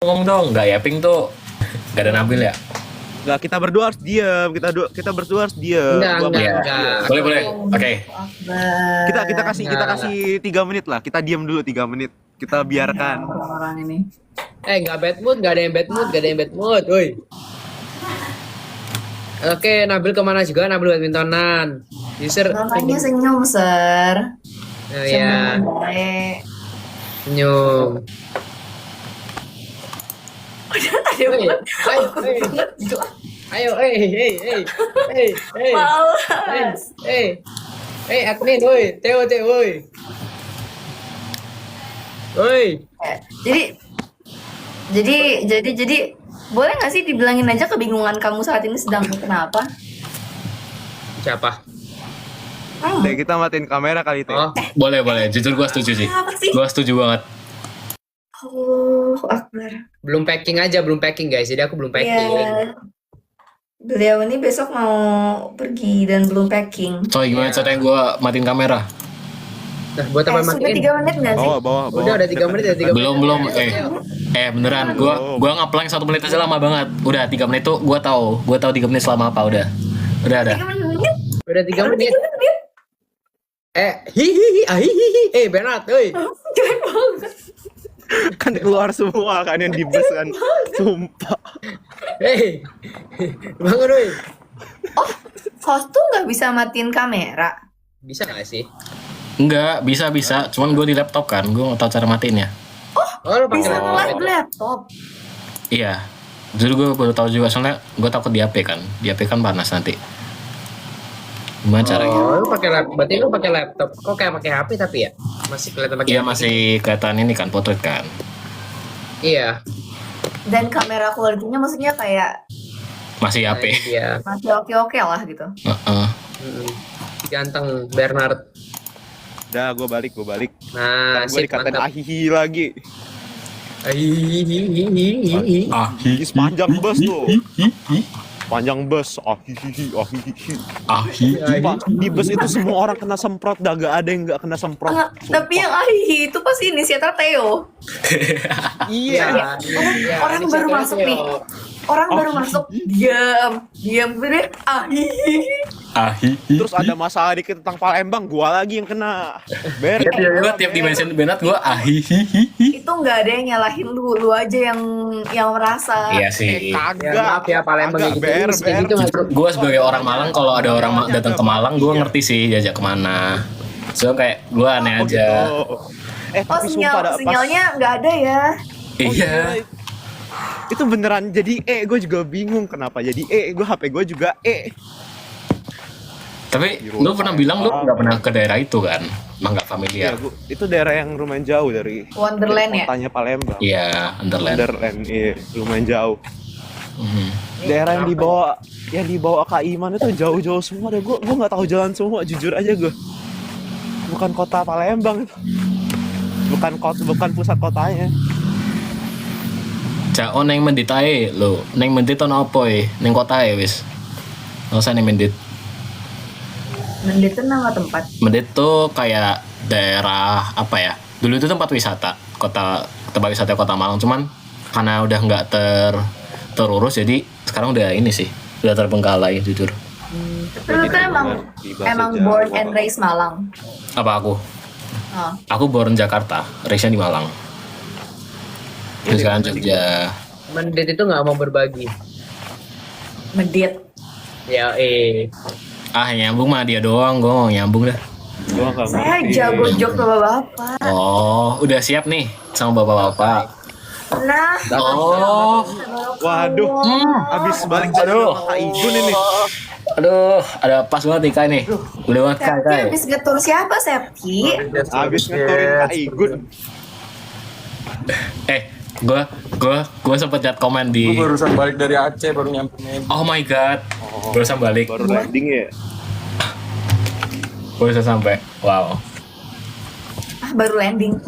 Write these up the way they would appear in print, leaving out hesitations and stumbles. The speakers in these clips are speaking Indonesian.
Ngomong dong, nggak ya Pink tuh nggak ada Nabil ya? Enggak, kita berdua harus diam. Kita berdua harus diam. Enggak. Boleh. Oke. Kita kasih 3 menit lah. Kita diam dulu 3 menit. Kita biarkan. Orang-orang ini. Nggak bad mood, nggak ada yang bad mood, woi. Oke, Nabil kemana juga? Nabil badmintonan. User. Makanya senyum, Sir. Oh ya, Senyum baik. senyum. Ada banget. Ayo, Males. admin, woi, Teo, woi. Woi, Jadi boleh nggak sih dibilangin aja kebingungan kamu saat ini sedang kenapa? siapa? Deh, kita matiin kamera kali itu. Oh, Boleh. Jujur gue setuju sih. Apa sih? Gue setuju banget. Akbar. belum packing guys. Jadi aku belum packing. Iya. Beliau ini besok mau pergi dan belum packing. Coy, gimana caranya gue matiin kamera? Nah, buat apa Sudah matiin? 3 menit nggak sih? Bawah. Udah 3 menit ya, 3 menit. Belum. Beneran. Gue ngeplank 1 menit aja lama banget. Udah 3 menit tuh gue tahu 3 menit selama apa udah. Udah ada. 3 menit? Udah 3 menit. 3 menit? Hihihi, Bernard, woi. Keren banget. Kan keluar semua kan yang di bus kan. Sumpah. Bangun, woi. Host tuh nggak bisa matiin kamera. Bisa nggak sih? Enggak, bisa. Cuman gue di laptop kan. Gue nggak tahu cara matiinnya. Oh, lu pakai Bisa laptop. live laptop. Iya. Dulu gue baru tahu juga soalnya gue takut di HP kan. Di HP kan panas nanti. Gimana caranya? Oh, lu pakai laptop. Berarti lu pakai laptop. Kok kayak pakai HP tapi ya? Masih kelihatan pakai Iya HP. masih kelihatan ini kan potret kan. Iya. Dan kamera quality-nya maksudnya kayak Masih HP. Iya. masih oke-oke lah gitu. Heeh. Ganteng Bernard. Udah, gue balik. Nah, Ntar gue sip, dikatain mantap. ahihi lagi. Hihihi. Ih, panjang bus tuh. Panjang bus. Sumpah, di bus itu semua orang kena semprot, dah gak ada yang gak kena semprot. Tapi yang ahi itu pasti inisiator Theo. Iya. Orang baru masuk nih. Orang baru masuk, diam bener. Terus ada masalah dikit tentang Palembang, gua lagi yang kena. Gue tiap dimension Benat gue Itu nggak ada yang nyalahin lu aja yang merasa. Iya sih. Kagak. Maaf ya Palembang Kagak, gitu. ber. Gitu nggak tuh? Gue sebagai orang Malang kalau ada orang datang ke Malang gue ngerti sih diajak kemana. So kayak gue aneh aja. Tapi sumpah sinyalnya nggak ada ya. Iya. Itu beneran jadi gue juga bingung kenapa jadi gue HP gue juga Tapi lu pernah bilang lu nggak pernah ke daerah itu kan? Emang nggak Iya, familiar. itu daerah yang lumayan jauh dari Wonderland ya? kotanya Palembang. Iya, Underland. Wonderland, iya, lumayan jauh. Mhm. Daerah yang dibawa Kak Iman itu jauh-jauh semua deh. Gue nggak tahu jalan semua, jujur aja gue. Bukan kota Palembang itu. Bukan pusat kotanya. Cak neng mendit ae lho. Neng mendit ono apa neng kota ae wis. Nggak usah neng mendit. Mendit itu nama tempat. Mendit tuh kayak daerah apa ya? Dulu itu tempat wisata, tempat wisata Kota Malang, cuman karena udah nggak terurus jadi sekarang udah ini sih, udah terbengkalai jujur. Lu kan emang born and raised Malang. Apa aku? Oh. Aku born Jakarta, raised di Malang. Terus sekarang Jogja. Mendit itu nggak mau berbagi. Medit. Ya, Nyambung mah dia doang, gue mau nyambung dah. Gua nggak Saya ngerti. jago jok bapak-bapak. Oh, udah siap nih sama bapak-bapak. Nah, Oh, Waduh, abis balik dari rumah Kak Igun ini. aduh, ada pas banget nih Kai nih. Udah banget Kai. Septi habis ngetur siapa Septi? Abis ngeturin Kak Igun. Gue sempet liat komen di. Gue barusan balik dari Aceh, baru nyampe Medan. Oh my god, barusan balik, Baru landing ya. barusan sampai. Wow. Baru landing.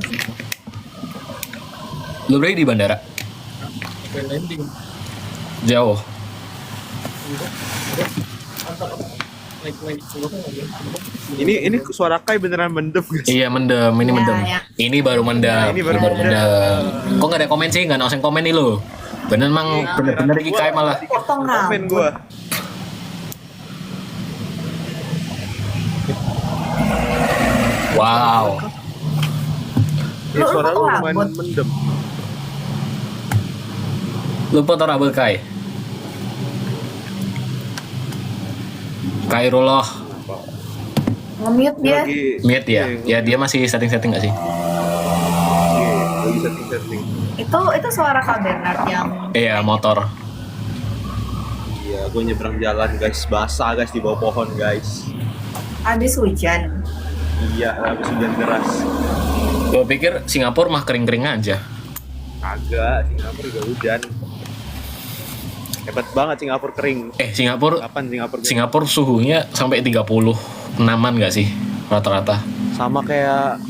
Lu berarti di bandara? Dan landing. Jauh. Ini suara Kai beneran mendem guys. Iya mendem, ini Ya, mendem. ya. Ini baru mendem. Ini baru mendem. Kok nggak ada komen sih? Nggak noseng komen nih lo. Bener mang bener-bener iki Kai malah. Potong Komen rambut. gua. Wow. Ini Lu suara lu potong lumayan rambut. mendem. Lu potong rambut Kai. Kairullah. Nge-mute dia. Mute ya? Ya dia masih setting-setting nggak sih? Lagi setting-setting. Itu suara Kak Bernard yang Iya motor. Iya, gue nyebrang jalan guys, basah guys di bawah pohon guys. habis hujan. Iya, habis hujan deras. Gue pikir Singapura mah kering-kering aja. Kagak, Singapura juga hujan. Hebat banget Singapura kering. Singapura Kapan Singapura kering? Singapura suhunya sampai 36-an nggak sih rata-rata? Sama kayak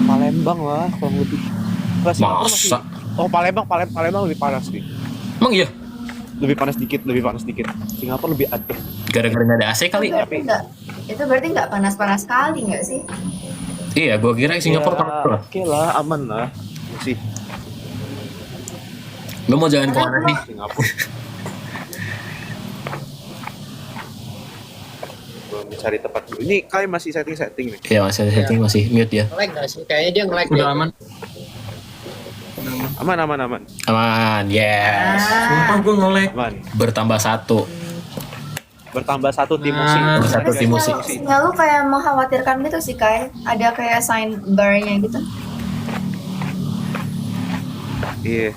Palembang lah kurang lebih. Nggak, Singapura Masa? Oh Palembang lebih panas nih. Emang iya? Lebih panas dikit. Singapura lebih adem. Gara-gara nggak ada AC kali? Itu berarti nggak panas-panas sekali nggak sih? Iya, gue kira Singapura Ya, panas. oke lah, aman lah. Masih Lu mau jalan kemana nih? Singapura. Belum mencari tempat dulu. Ini Kai masih setting nih. Iya masih ada setting, masih mute ya. Nge-lag nggak sih? Kayaknya dia nge-lag. Udah deh. aman. Aman. Aman, yes. Sumpah gue nge-lag. Aman. Bertambah 1. Bertambah 1 tim musim. Nah. Satu Tapi tim musik. sinyal lu kayak mengkhawatirkan gitu sih Kai. Ada kayak sign bar-nya gitu. Iya.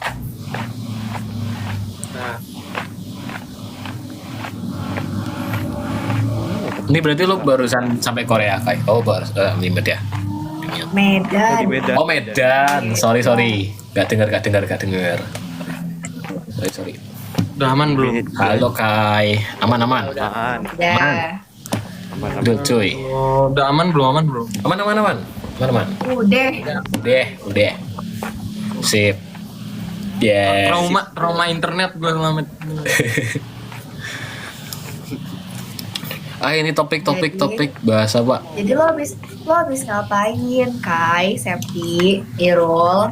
Nah, Ini berarti lu barusan sampai Korea Kai? Oh baru limit ya? Medan. di Medan. Oh Medan, sorry. Gak denger. Sorry. Udah aman belum? Halo Kai, aman. Aman. Udah. Udah cuy. Oh, udah aman belum? Aman. Udah. Sip. Yes. Trauma internet gue selamat. Ini topik bahasa Pak. Jadi lo habis ngapain Kai, Septi, Irul?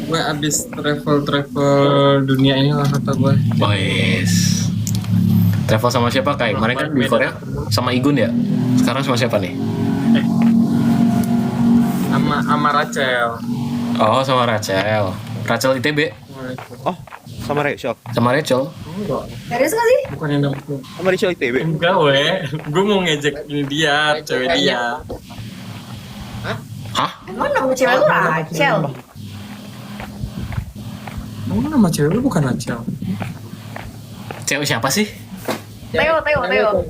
Gue abis travel dunia ini lah kata gue. Boys. Travel sama siapa Kai? Kemarin kan di Korea sama Igun ya. Sekarang sama siapa nih? Sama Rachel. Oh sama Rachel. Rachel ITB Oh, sama Rachel. sama Rachel. Enggak, Serius gak sih? bukan yang dapet. Sama Rachel ITB. Enggak gue mau ngejek ini dia, cewek dia. Hah? Emang nama cewek lu Rachel? Emang nama cewek lu bukan Rachel? Cewek siapa sih? Teo.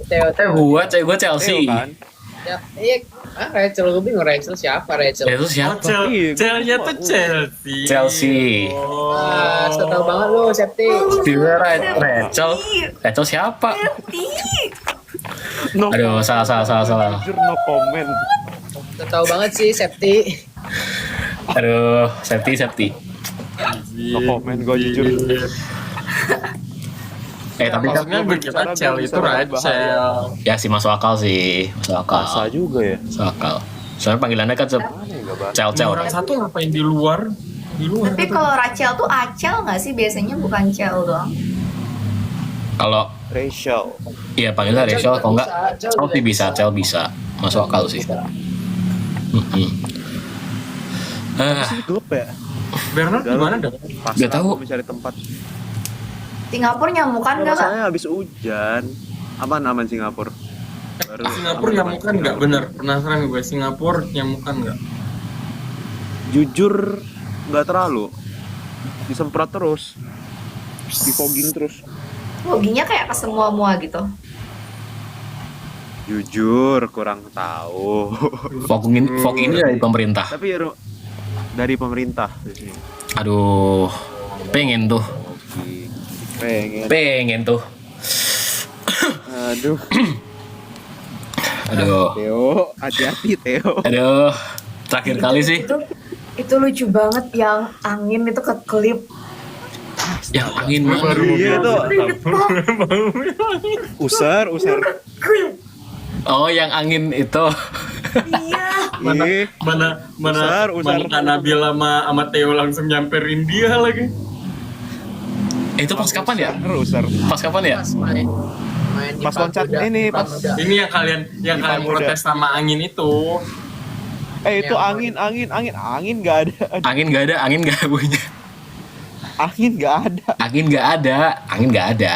Cewek gua Chelsea. Theo kan? Ya, iya. Rachel, gue bingung Rachel siapa Rachel? Itu siapa? Iya, Chelnya tuh Chelsea. Chelsea. Oh. So tau banget lu, Septi. Rachel siapa? No, Aduh, salah. jujur no comment. So tau banget sih, Septi. Aduh, Septi. No comment, gue jujur. Tapi kan Maksudnya gue kira Rachel itu Rachel. ya sih masuk akal sih. Masa juga ya. Masuk akal. Soalnya panggilannya kan Cel. Orang satu ngapain di luar? Tapi kalau Rachel tuh Acel nggak sih biasanya, bukan Cel doang? Kalau Rachel. iya panggilnya Rachel, kalau enggak Cel bisa. Masuk akal sih. Sini gelap ya. Bernard gimana dong? Gak tahu. Gua mencari tempat. Singapura nyamukan nggak Kak? Saya habis hujan. Aman Singapura. Singapura nyamukan nggak? Bener, penasaran gue. Singapura nyamukan nggak? Jujur nggak terlalu. Disemprot terus. Di fogging terus. Loginya kayak ke semua gitu. Jujur kurang tahu. Fog ini dari pemerintah. Tapi ya dari pemerintah di sini. Aduh, pengen tuh. Aduh. Aduh, Theo, hati-hati Theo. aduh. Terakhir kali sih. Itu lucu banget yang angin itu kekelip Yang angin mana? Iya itu. Usar. Oh, yang angin itu. Iya. Ih, Mana Usar. Kak Nabil sama Theo langsung nyamperin dia lagi. Itu pas kapan ya? Usar. Pas kapan ya? Pas main di Pas loncat Pagoda, ini, pas- Pagoda. Ini yang kalian Pagoda. protes sama angin itu. Itu angin nggak ada. Angin nggak ada, angin nggak punya. Angin nggak ada. Angin nggak ada, angin nggak ada.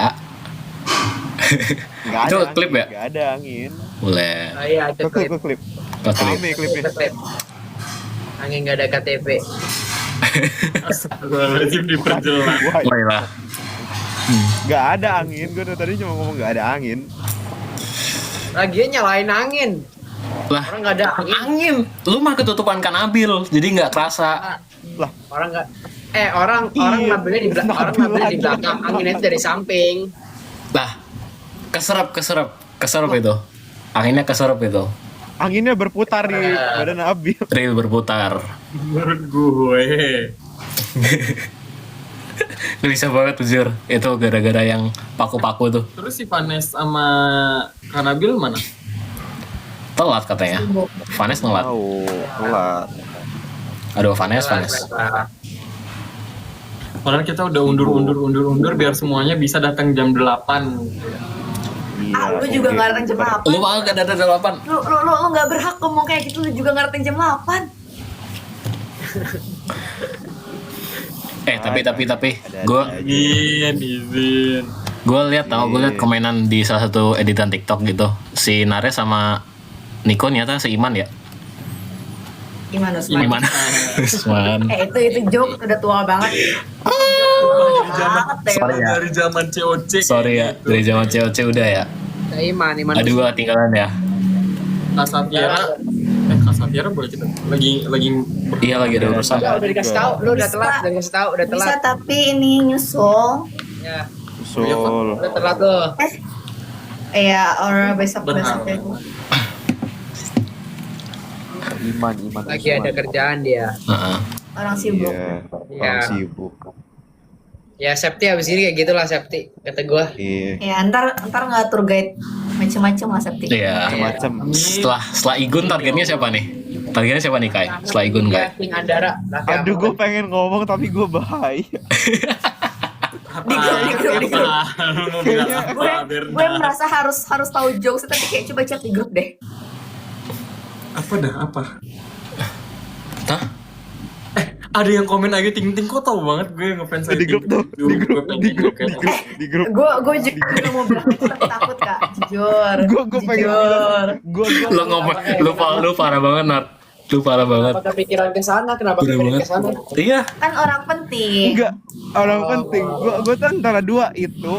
Nggak Itu ada klip angin, ya? Nggak ada angin. Boleh. Oh iya ada klip. Klip. Pas klip. Rame klipnya. Klip. Angin nggak ada KTP. Astagfirullahaladzim diperjelas. Wah, Boleh lah. nggak ada angin. Gue dari tadi cuma ngomong nggak ada angin. Lagian nyalain angin. Lah, Orang nggak ada angin. angin. Lu mah ketutupan kanabil, jadi nggak kerasa. Orang nggak. Orang Iya, ngambilnya di belakang. Orang nabil ngambilnya di lagi. belakang. Anginnya itu dari samping. Lah, keserap itu. Anginnya keserap itu. Anginnya berputar di badan Nabil. Reel berputar. Menurut gue. Lu bisa banget jujur. Itu gara-gara yang paku-paku tuh. Terus si Vanes sama Kak Nabil mana? Telat katanya. Vanes telat. Oh, telat. Aduh, Vanes. Padahal kita udah undur biar semuanya bisa datang jam 8. Lu juga nggak datang jam 8. Lu mau gak ada delapan? Lu nggak berhak ngomong kayak gitu. Lu juga nggak datang jam 8. Tapi Izin. gue lihat komenan di salah satu editan TikTok gitu. Si Nares sama Niko nyata seiman ya. Gimana Usman? Gimana? Usman. Itu joke udah tua banget. Banget deh. Sorry ya. Dari zaman COC. Sorry ya, dari zaman COC udah ya. Iman. Aduh, gua ketinggalan ya. Kak Safiera boleh kita lagi Iya lagi ada urusan. Udah dikasih tahu, lu udah telat, udah Bisa telat. tapi ini nyusul. Ya, Usul. udah telat tuh. Iya, orang besok Benar. deh. Iman. Lagi ada kerjaan dia. Heeh. Orang sibuk. Iya. Iya. Orang sibuk. Ya Septi abis ini kayak gitulah Septi kata gua. Iya. Ya ntar ngatur guide macam-macam lah Septi. Iya. Macam. Setelah Igun targetnya siapa nih? Targetnya siapa nih Kai? Setelah Igun Ya, Kai. King Andara. Aduh, gue pengen ngomong tapi gue bahaya. Di grup. Lu mau bilang apa, Gue Berna? merasa harus tahu jokes tapi kayak coba chat di grup deh. Apa? Hah? Ada yang komen aja ting-ting, kok tau banget gue ngefans Di grup tuh. Di grup. Gue juga mau bilang itu tapi takut kak. Jujur. Gue pengen bilang. Gue Lu ngomong lu parah banget, Nat. Lu parah banget. Kenapa kepikiran ke sana? Kenapa Bener kepikiran banget. ke sana? Iya. Kan orang penting. enggak orang penting. Gue tuh antara dua itu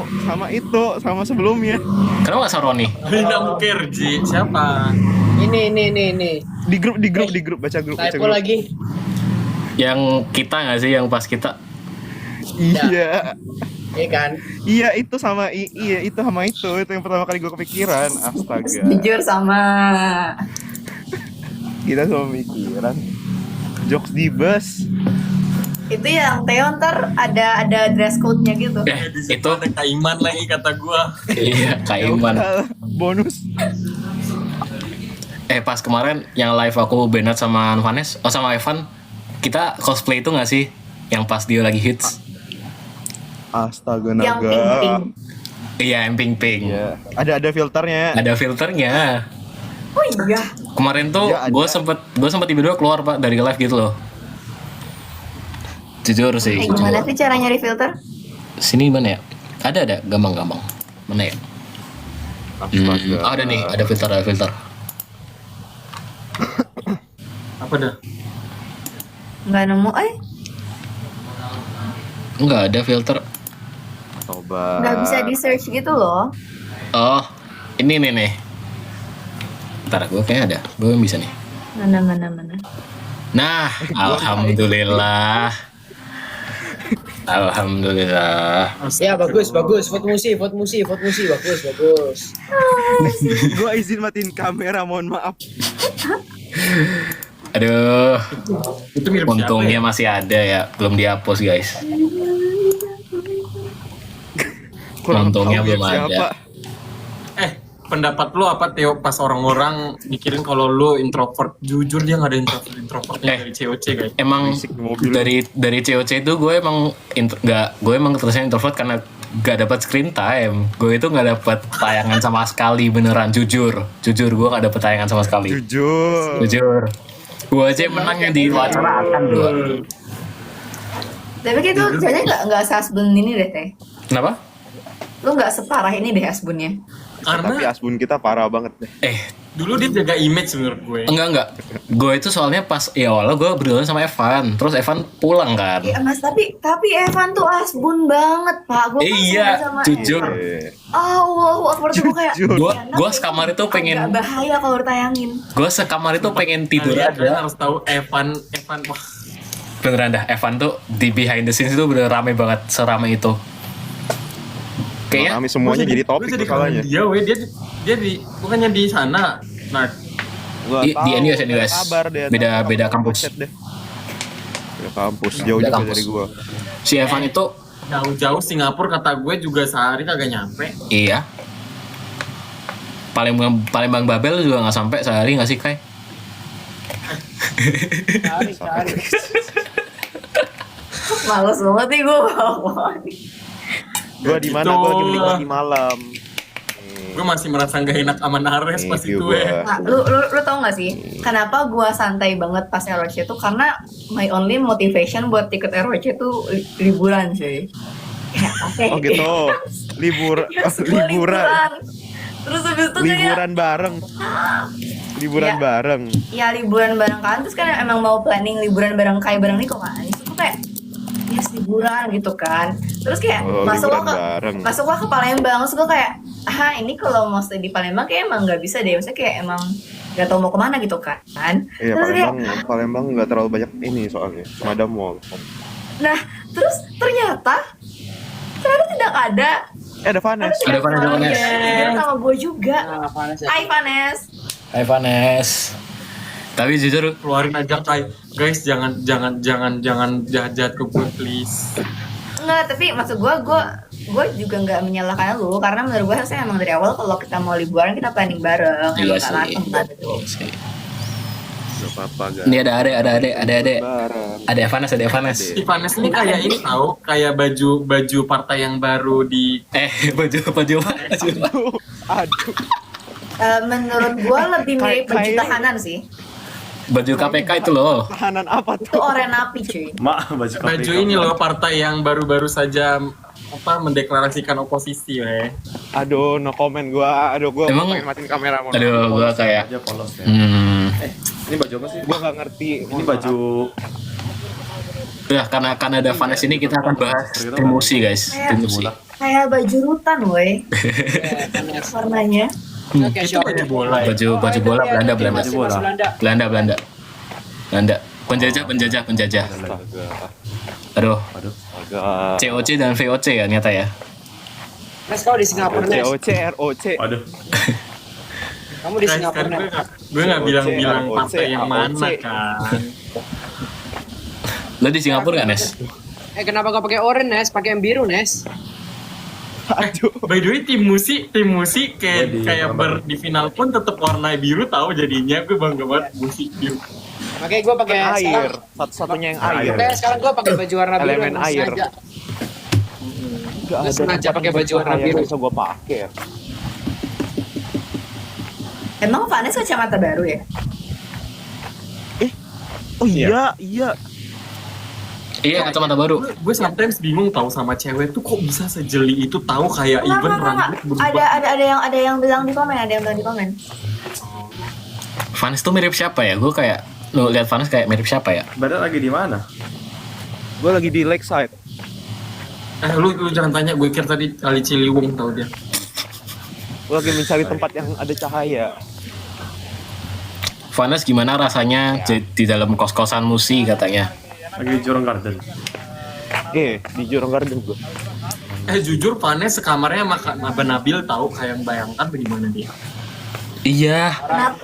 sama sebelumnya. Kenapa gak Saroni? Rina Mukerji, siapa? Ini. Di grup baca grup. Typo lagi. Yang kita gak sih? Yang pas kita? Iya. Iya kan? Iya itu sama itu sama itu yang pertama kali gue kepikiran. Astaga. Jujur sama. Kita sama pikiran. Jokes di bus. Itu yang Theo ntar ada dress code-nya gitu. Di situ Itu ada Kak Iman lagi kata gua. iya Kak Iman. Bonus. Pas kemarin yang live aku Bernard sama Vanes, sama Evan, kita cosplay itu gak sih? Yang pas dia lagi hits. Astaga Yang naga. pink-pink. Iya, yang pink-pink. Iya. Ada filternya. Ada filternya. Oh iya. Kemarin tuh Iya, ada. gue sempet tiba-tiba keluar Pak dari live gitu loh. Jujur sih. Gimana sih cara nyari filter? Sini mana ya? Ada gampang. Mana ya? Astaga. Ada nih, ada filter. Apa dah? Nggak nemu. Enggak ada filter. Coba. Nggak bisa di search gitu loh. Oh, ini nih. Ntar gue kayaknya ada. Gue bisa nih. Mana. Nah, alhamdulillah. Alhamdulillah. Ya bagus. Vote musi bagus. Gue izin matiin kamera, mohon maaf. Aduh, Itu mirip siapa untungnya ya? masih ada ya, belum dihapus guys. Untungnya tahu belum ya ada. siapa. Pendapat lu apa Theo pas orang-orang mikirin kalau lu introvert? Jujur dia nggak ada introvertnya dari COC guys. Emang Berisik mobil. dari COC itu gue emang gue emang terusnya introvert karena gak dapat screen time. Gue itu gak dapat tayangan sama sekali, beneran jujur gue gak dapat tayangan sama sekali. Jujur. Gue aja menang yang di wawancara akan gue. Tapi kayak tuh kayaknya nggak seasbun ini deh teh. Kenapa? Lu nggak separah ini deh asbunnya. Tapi Karena asbun kita parah banget deh. dulu dia jaga image menurut gue. Enggak. Gue itu soalnya pas awalnya gue berdua sama Evan, terus Evan pulang kan. Iya mas, tapi Evan tuh asbun banget pak. Gue Iya, jujur. Allahu Akbar tuh gue kayak. Gue sekamar itu pengen. Agak bahaya kalau ditayangin. Gue sekamar itu pengen tidur Kalian aja. harus tahu Evan wah, Beneran dah, Evan tuh di behind the scenes itu bener rame banget, serame itu. Kayaknya Kami semuanya jadi topik gue jadi masalahnya. kangen dia weh, dia di bukannya di sana. Nah, di NUS. Kabar deh. Beda kampus. Chat deh. Beda kampus, jauh Beda juga kampus. dari gua. Si Evan itu jauh-jauh Singapura kata gue juga sehari kagak nyampe. iya. Palembang Babel juga nggak sampai sehari nggak sih Kai? Males banget nih gue bawa. Gua di mana? Gua lagi menikmati malam. Gue masih merasa gak enak sama Nares pas Thank you, itu ya. Nah, lu tau gak sih kenapa gue santai banget pas ROC itu? Karena my only motivation buat tiket ROC itu liburan cuy. Ya, oke. Oh gitu. Yes, gua Liburan. Terus habis itu kayak Liburan bareng. Liburan Ya. bareng. ya liburan bareng kan, terus kan emang mau planning liburan bareng Kai bareng Niko kan. Itu kayak yes liburan gitu kan. Terus kayak Oh, masuklah liburan bareng. ke Palembang, terus gue kayak ini kalau mau stay di Palembang kayak emang nggak bisa deh, maksudnya kayak emang nggak tahu mau kemana gitu kan. Iya, Terus kayak, Palembang nggak terlalu banyak ini soalnya. Cuma ada mall. nah terus ternyata tidak ada. Ada Vanes. Ada Vanes. Dia sama gue juga. Hai Vanes. Hai Vanes. Tapi jujur Keluarin aja guys, jangan jahat-jahat ke gue please. Enggak, tapi maksud gue juga nggak menyalahkan lu, karena menurut gue harusnya emang dari awal kalau kita mau liburan kita planning bareng. Iya Emang sih. karena tempat itu. Gak apa-apa, guys. ini ada ade. Bareng. Ada Evanes. Si Vanes ini kayak ini tahu, kayak baju partai yang baru di Baju. Aduh. Menurut gue lebih mirip baju Kayak- tahanan sih. Baju KPK itu loh. Tahanan apa Itu tuh? oren api cuy. baju ini loh, partai yang baru-baru saja mendeklarasikan oposisi weh. Aduh, no comment gua. Gua Emang- pengen matiin kamera. mohon Aduh, maaf. gua kayak aja polos ya. Ini baju apa sih? Gua nggak ngerti. Ini baju ya karena ada Vanes ini kita akan bahas tim musi guys, tim musi. Kayak baju rutan woi. Warnanya. Itu baju bola ya. Baju bola Belanda. baju bola. Belanda. Penjajah. Astaga. Aduh, Agak. COC dan VOC ya ternyata ya. Nes, kau di Singapura, Nes. COC, ROC. Aduh. Kamu di Guys, Singapura, kan Nes. gue nggak bilang AOC, partai yang mana AOC. kan. Lo di Singapura gak, Nes? Kenapa kau pakai oranye, Nes? Pakai yang biru, Nes. Aduh. By the way, tim musi Di kayak di final pun tetap warna biru tahu jadinya. Gue bangga banget musi biru. Makanya gue pakai Air. Satu-satunya yang air. Makanya sekarang gue pakai baju warna biru. Elemen emang air. sengaja. Gak Gua sengaja pakai baju warna biru. Bisa gua pakai. Ya. Emang Vanes kacamata baru ya? Oh iya. Iya, kacamata baru. Gue sometimes bingung tahu sama cewek tuh kok bisa sejeli itu tahu kayak even rambut berubah. Ada yang bilang di komen, Vanes tuh mirip siapa ya? Gue kayak lo lihat Vanes kayak mirip siapa ya? Badan lagi di mana? Gua lagi di Lakeside. Lu jangan tanya, gue kira tadi kali Ciliwung tahu dia. Gua lagi mencari tempat yang ada cahaya. Vanes gimana rasanya di dalam kos-kosan musi katanya? Lagi di Jurong Garden. Di Jurong Garden gua. Jujur Vanes sekamarnya sama Abang Nabil tahu kayak bayangkan bagaimana dia. Iya,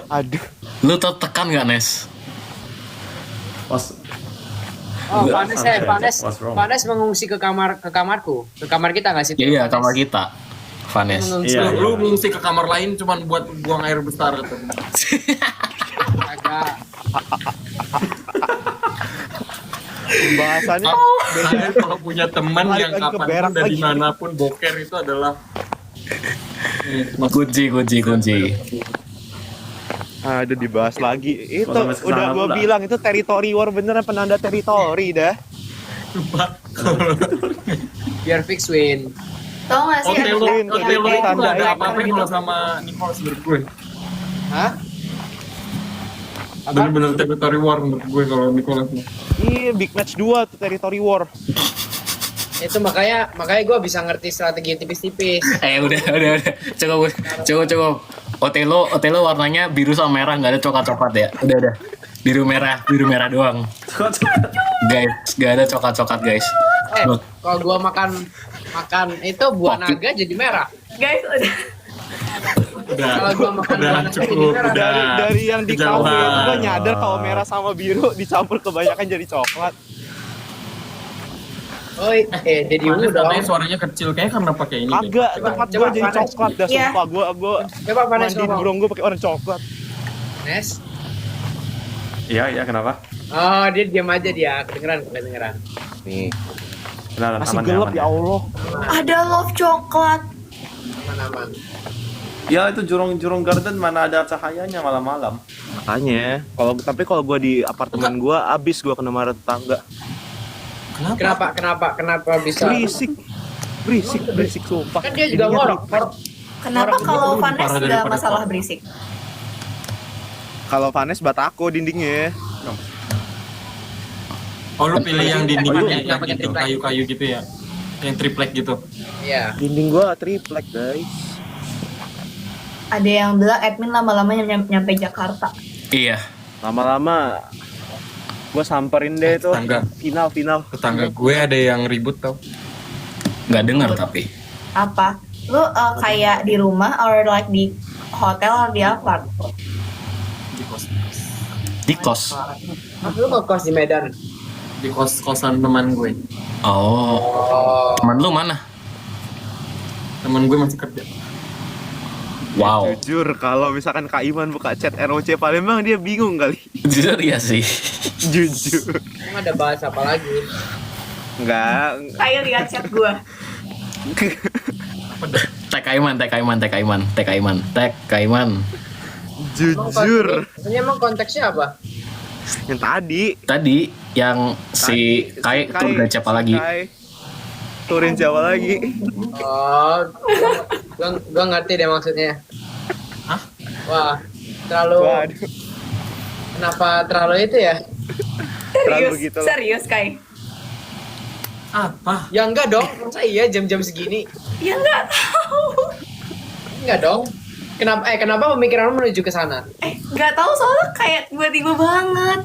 Aduh. lu tekan gak, Nes? Pas Oh, Vanes What's wrong? Vanes mengungsi ke kamarku. Ke kamar kita nggak sih? Iya, kamar kita. Vanes. Mengungsi. Iya. Lu mengungsi ke kamar lain cuman buat buang air besar gitu. Agak. Pembahasannya Kalian kalau punya teman Balik yang lagi ke kapan berak dari lagi. manapun boker itu adalah Kunci. ada dibahas lagi. Itu Kalau sampai kesana udah gua pula. bilang itu territory war beneran, penanda teritori dah. Biar fix win. Tau gak sih Otelo yang Otelo kayak itu tanda gak ada ya, apa-apa gitu. kalau sama Nicholas menurut gue. Hah? Apa? Bener-bener territory war menurut gue kalau Nicholas. Iya, big match 2 tuh territory war. Itu makanya gue bisa ngerti strategi tipis-tipis. Udah. Cukup. Otelo warnanya biru sama merah, nggak ada coklat-coklat ya. Udah. Biru merah doang. Guys, nggak ada coklat-coklat guys. Loh, Kalau gue makan itu buah Kopi. naga jadi merah. guys udah Udah. Kalau gua makan Udah buah naga cukup. jadi merah. Dari yang di Kejauhan. kafe itu gua nyadar kalau merah sama biru dicampur kebanyakan jadi coklat. Oh, jadi Vanes ungu dong. katanya suaranya kecil kayak karena pakai ini. deh. Agak tempat coba, gua jadi Vanes. coklat dah, Iya. sumpah. Gua Coba Vanes mandi ngomong. burung gua pakai warna coklat. Nes. Iya, kenapa? Oh, dia diam aja dia. Kedengeran. Nih, Benar, masih aman, gelap aman. ya Allah. ada love coklat. Aman-aman. Ya itu jurung garden mana ada cahayanya malam-malam. Makanya, tapi kalau gua di apartemen gua abis gua kena marah tetangga. Kenapa bisa? Berisik sumpah. Kan dia juga Ininya ngorok. Kenapa kalau lebih Vanes parah nggak daripada masalah Coklat. berisik? Kalau Vanes batako dindingnya. Oh lu pilih yang dindingnya Yang yang pakai gitu, triplek. kayu-kayu gitu ya. Yang triplek gitu. Iya. Dinding gua triplek, guys. Ada yang bilang admin lama-lama nyampe Jakarta. iya. Lama-lama gua samperin deh tuh. Tetangga. Final. Tetangga gue ada yang ribut tau. Nggak dengar tapi. Apa? Lu kayak di rumah or like di hotel or di apart? Di kos Di kos. Lu ngekos di Medan. di kos-kosan teman gue. Oh. Oh. Teman lu mana? Teman gue masih kerja. Wow. Jujur kalau misalkan Kak Iman buka chat ROC Palembang dia bingung kali. Jujur ya sih. Jujur. Emang ada bahas apa lagi? Enggak. Kayak lihat chat gua. Tag Aiman. Jujur. Ini emang konteksnya apa? Yang tadi. Tadi yang si Kai tuh udah siapa lagi? Turin siapa lagi? Oh, gua ngerti deh maksudnya. Hah? Wah, terlalu. Waduh. Kenapa terlalu itu ya? Terlalu Serius, begitu lah. serius Kai. Apa? Ya enggak dong, masa iya jam-jam segini? Ya nggak tahu. Enggak dong. Kenapa pemikiran lu menuju ke sana? Nggak tahu soalnya kayak tiba-tiba banget.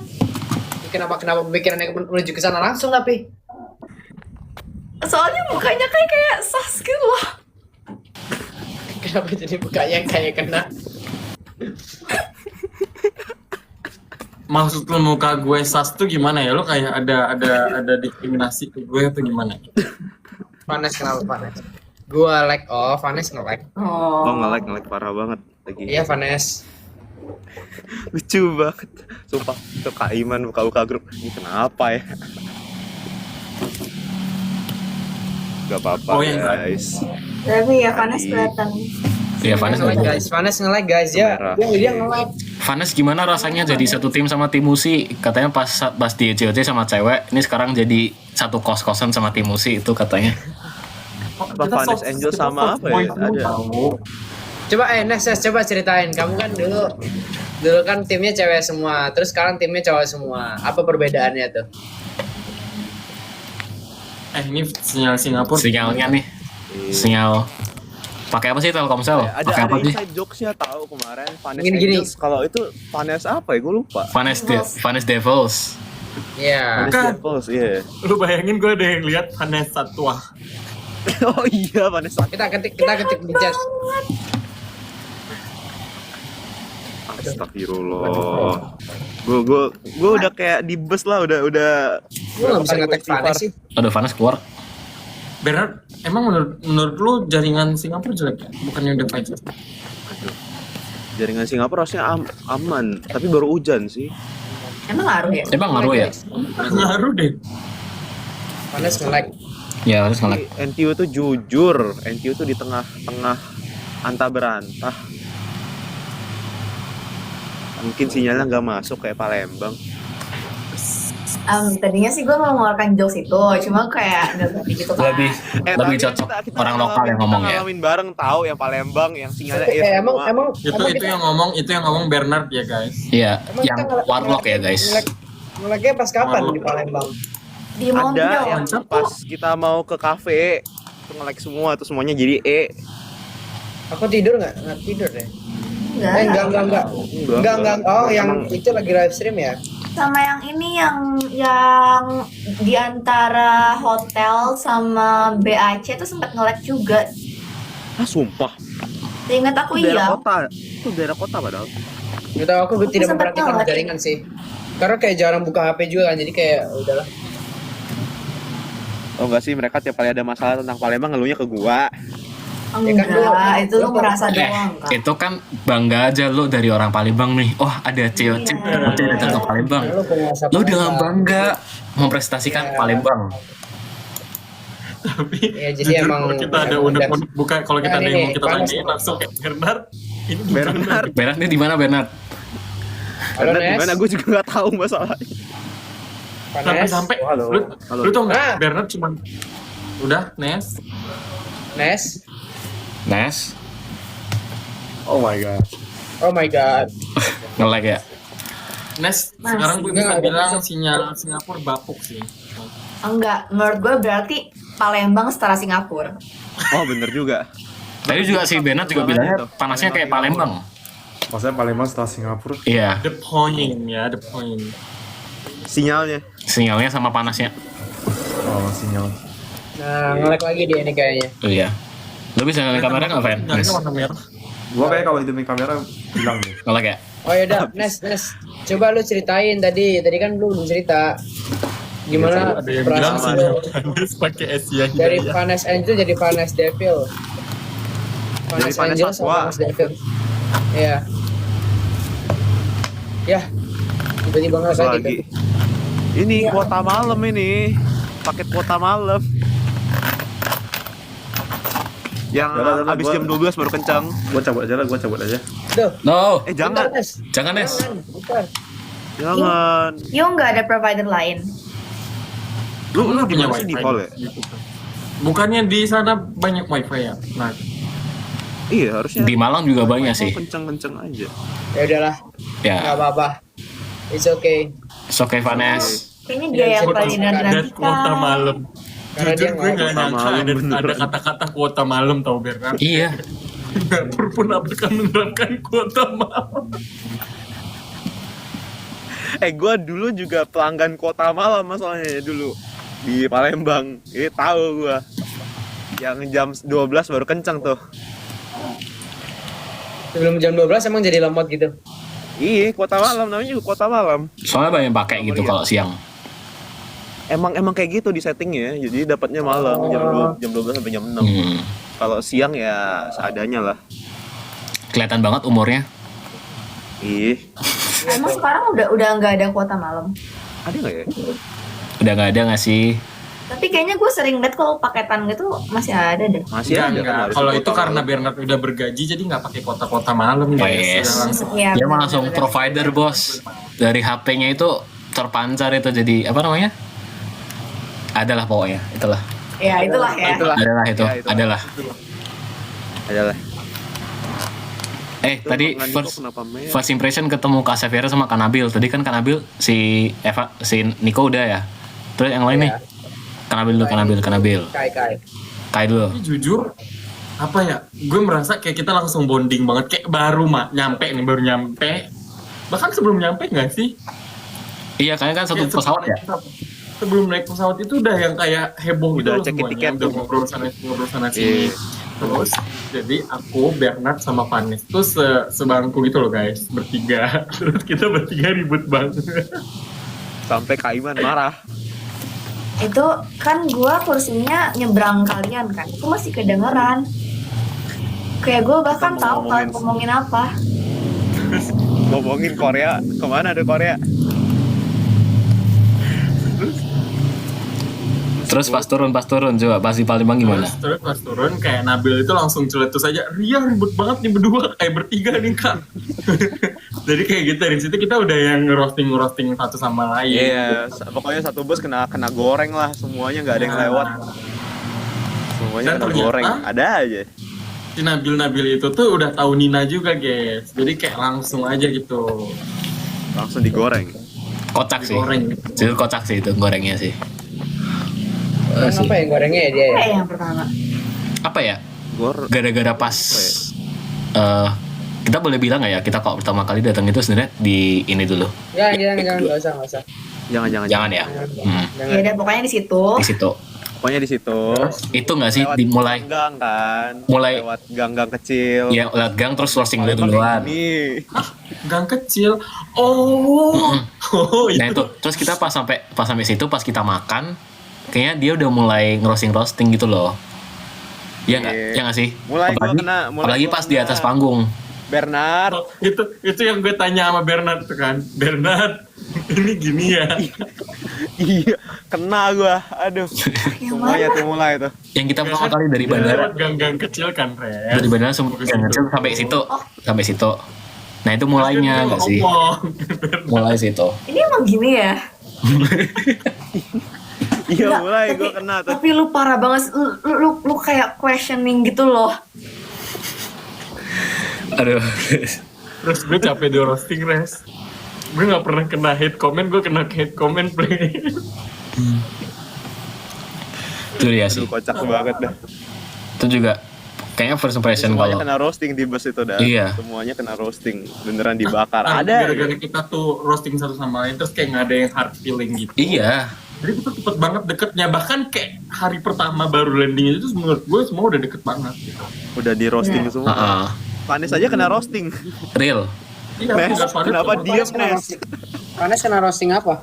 Kenapa pemikirannya menuju ke sana langsung tapi? Soalnya mukanya kayak sas gitu loh. Kenapa jadi mukanya kayak kena? Maksud lu muka gue sas tuh gimana ya? Lu kayak ada diskriminasi ke gue atau gimana? Panas kenapa panas? Gua like, Vanes nge-like. Oh, nge-like parah banget lagi. Iya Vanes. Lucu banget. Sumpah, itu Kak Iman buka-buka grup. Ini kenapa ya? Gak apa-apa, Oh, yang guys. Tapi ya Vanes kelihatan. Iya, Vanes. Vanes nge-like guys ya. Merah. Dia nge-like. Vanes gimana rasanya jadi satu tim sama tim Musi? Katanya pas di COC sama cewek, ini sekarang jadi satu kos-kosan sama tim Musi itu katanya. Apa Vanes Angel sama apa ya? Ada. Coba Nes, coba ceritain. Kamu kan dulu kan timnya cewek semua, terus sekarang timnya cowok semua. Apa perbedaannya tuh? Ini sinyal Singapura. Sinyalnya nih. Sinyal. Pakai apa sih Telkomsel? Ada Pakai apa sih? inside jokes-nya tahu kemarin Vanes Gini. Angels. Kalau itu Vanes apa ya? Gue lupa. Vanes Devils. Iya. Vanes Devils, iya. Lu bayangin gue ada yang lihat Vanessa tua. Oh iya, Vanes. Kita ketik di chat. Astagfirullah. Gue udah kayak di bus lah, udah. Lu nggak bisa ngetek Vanes sih. Aduh, Vanes keluar. Bernard, emang menurut lu jaringan Singapura jelek ya? Bukannya udah 5G? Jaringan Singapura harusnya aman, tapi baru hujan sih. Emang ngaruh ya? Emang ngaruh ya? Ngaruh deh. Vanes nge-lag. Ya, harus nge-lag. NTU tuh jujur, NTU tuh di tengah-tengah antah berantah. Mungkin sinyalnya nggak masuk kayak Palembang. Tadinya sih gue mau mengeluarkan jokes itu, cuma kayak nggak ngerti gitu kan. Lebih tapi cocok kita orang lokal yang ngomong ya. Kita ngalamin bareng tahu yang Palembang yang sinyalnya semua. Emang Itu yang ngomong Bernard ya guys. Iya, Emang yang kita warlock ya guys. nge-lagnya pas kapan di Palembang? Di Montreal. Ada yang pas kita mau ke kafe itu nge-lag semua, tuh semuanya jadi Aku tidur nggak tidur deh. Enggak. Enggak. Oh, yang itu lagi live stream ya? Sama yang ini yang di antara hotel sama BAC tuh sempat nge-lag juga. Sumpah. Ingat aku Itu daerah iya. kota. Itu daerah kota padahal. Gak tau, aku tidak sempet memperhatikan nge-lag. jaringan sih. Karena kayak jarang buka HP juga kan, jadi kayak udahlah. Oh enggak sih, mereka tiap kali ada masalah tentang Palembang ngeluhnya ke gua. Enggak, itu lu merasa Eh, doang kan. itu kan bangga aja lo dari orang Palembang nih. Oh, ada COC yang datang ke Palembang. Lu penguasa Lo dengan Palembang. bangga mempresentasikan Palembang. Tapi Ya, jadi jujur, emang kalau kita ada emang unek-unek bukan kalau kita Nah, ada ini yang mau nih, kita Vanes. tanyain langsung kayak Bernard. Ini Bernard. Bernard nih di mana Bernard? Halo, Karena Nes. gimana gue juga nggak tahu masalahnya. Vanes. sampai Halo. lu tau nggak Ah. Bernard cuman udah Nes. Nes. Nes, Oh my god. Oh my god. nge-lag ya. Nes, Masih. sekarang gue bisa Enggak, bilang sinyal Singapura bapuk sih. Enggak, menurut gue berarti Palembang setara Singapura. Oh bener juga. Tadi juga si Bernard juga bilangnya panasnya kayak Palembang. Maksudnya Palembang setelah Singapura. Iya, The point ya, the point. Sinyalnya. sinyalnya sama panasnya. Oh, sinyal. Nah, nge-lag lagi dia ini kayaknya. Oh iya. Lo bisa nyalain kamera nggak, Fen? Nyarinya Nes, warna merah. Gua kayak kalau hidupin kamera bilang deh. nge-lag ya? Oh yaudah, Nes. Coba lu ceritain tadi kan lu belum cerita. Gimana Ada yang bilang perasaan sinyal lu Vanes pakai Asia dari Hidayah. Vanes Angel jadi Vanes Devil. Dari Vanes Vanes Angel Aqua. sama Vanes Devil. Iya. Ya. Tiba-tiba nggak Terus lagi. lagi. Ini kuota malam ini. Paket kuota malam. Yang Udah, habis gua- jam 12 baru kencang. Gua cabut aja. Tuh. No, Jangan. Bentar, Nes. jangan Nes. Bentar. Jangan. Yo nggak ada provider lain. Lu Nggak di mana sih di hall ya? Bukannya di sana banyak wifi ya? Nah, Iya, harusnya Di Malang juga banyak sih. kenceng-kenceng aja. Ya udahlah, nggak Ya, apa-apa. It's okay. it's okay Vanes. Kayaknya dia yang paling ada dinanti kuota malam. Karena Jujur dia gue nggak kuota nyangka malam ada beneran. kata-kata kuota malam tau Bernard. Iya, Dapur pun akan menerapkan kuota malam. Gue dulu juga pelanggan kuota malam masalahnya dulu di Palembang. Ini tahu gue. Yang jam 12 baru kencang tuh. Sebelum jam 12 emang jadi lemot gitu. Iya, kuota malam namanya juga kuota malam. soalnya banyak yang pakai gitu kalau siang. Emang kayak gitu di settingnya. Jadi dapatnya malam jam 12 sampai jam 6. Kalau siang ya seadanya lah. Kelihatan banget umurnya. Ih, Emang sekarang udah nggak ada kuota malam. ada nggak ya? Udah nggak ada nggak sih? Tapi kayaknya gue sering liat kalau paketan gitu masih ada deh. Masih ada kan? harusnya Kalau kuota itu karena malam. Bernard udah bergaji jadi nggak pakai kuota-kuota malam Yes. guys. Udah langsung. Iya. Dia mah langsung provider bos. Dari HP-nya itu terpancar itu jadi apa namanya? Adalah pokoknya, itulah. Ya itulah ya. Itulah. Adalah itu, Ya, itulah. adalah. Adalah. Itu Tadi Mangan first Niko kenapa merah? first impression ketemu Kak Xavier sama Kanabil. Tadi kan Kanabil si Niko udah ya. Terus yang lain nih. Kanabil dulu, Kanabil. Kai. Kai dulu. Tapi jujur apa ya? Gue merasa kayak kita langsung bonding banget kayak baru baru nyampe. Bahkan sebelum nyampe nggak sih? Iya, kayaknya kan satu Kayak pesawat ya. Sebelum naik pesawat itu udah yang kayak heboh gitu Udah loh check-in semuanya. tiket Udah tuh. ngobrol sana sini. Iya. Terus jadi aku, Bernard sama Vanes tuh sebangku gitu loh guys, bertiga. Terus kita bertiga ribut banget. Sampai Kak Iman marah. Itu kan gua kursinya nyebrang kalian kan. Itu masih kedengeran. Kayak gua bahkan Kita tahu kalian ngomongin apa. Ngomongin Korea, kemana ada Korea? Terus pas turun coba pas di Palembang gimana? Terus pas turun kayak Nabil itu langsung celetus aja, Ria ribut banget nih berdua, kayak bertiga nih kak. Jadi kayak gitu, dari situ kita udah yang ngerosting satu sama lain. Iya, pokoknya satu bus kena goreng lah, semuanya nggak ada yang lewat. Semuanya Dan kena ternyata- goreng, ada aja. Si Nabil itu tuh udah tahu Nina juga guys, jadi kayak langsung aja gitu Langsung digoreng. Kocak sih. digoreng. Jujur kocak sih itu gorengnya sih. Apa yang gorengnya ya dia ya? Kayak yang pertama. Apa ya? Apa Gara-gara ya? pas kita boleh bilang nggak ya, kita kok pertama kali datang itu sebenarnya di ini dulu. Jangan, nggak usah. Jangan ya. Ya udah pokoknya di situ. Di situ. Pokoknya di situ. Itu nggak sih Lewat dimulai gang kan. Mulai- Lewat gang-gang kecil. ya lewat gang terus roasting duluan. Ini. Gang kecil. Oh Nah itu itu terus kita pas sampai situ pas kita makan, kayaknya dia udah mulai ngerosting gitu loh. Iya nggak? Iya. Ya nggak sih? Mulai gua apalagi, kena, mulai apalagi gua pas di kena. atas panggung. Bernard. itu yang gue tanya sama Bernard tuh kan, Bernard ini gini ya. Iya, kena gua. Aduh. Semuanya tuh mulai tuh. Yang kita pertama kali dari bandara, Lewat gang-gang kecil kan, Ren. dari bandara sampai situ. Nah itu mulainya nggak sih? Mulai situ. Ini emang gini ya? Iya, Nggak, mulai tapi- gua kena tuh. Tapi lu parah banget. Lu kayak questioning gitu loh. Aduh. Terus gue capek di roasting, Res. Gue gak pernah kena hate comment, gue kena hate comment, play. Itu dia sih. Aduh, kocak banget dah. Itu juga kayaknya first impression Semuanya kalau kena roasting di bus itu dah. Iya. Semuanya kena roasting. Beneran dibakar. Nah, Ada. gara-gara kita tuh roasting satu sama lain, terus kayak gak ada yang hard feeling gitu. iya. Jadi kita cepet banget deketnya, bahkan kayak hari pertama baru landing itu menurut gue semua udah deket banget gitu. Udah di roasting semua. Heeh. Vanes aja kena roasting. Real. Iya, Nes, nggak panik kenapa sama diam, Vanes. Nes? Vanes kena roasting apa?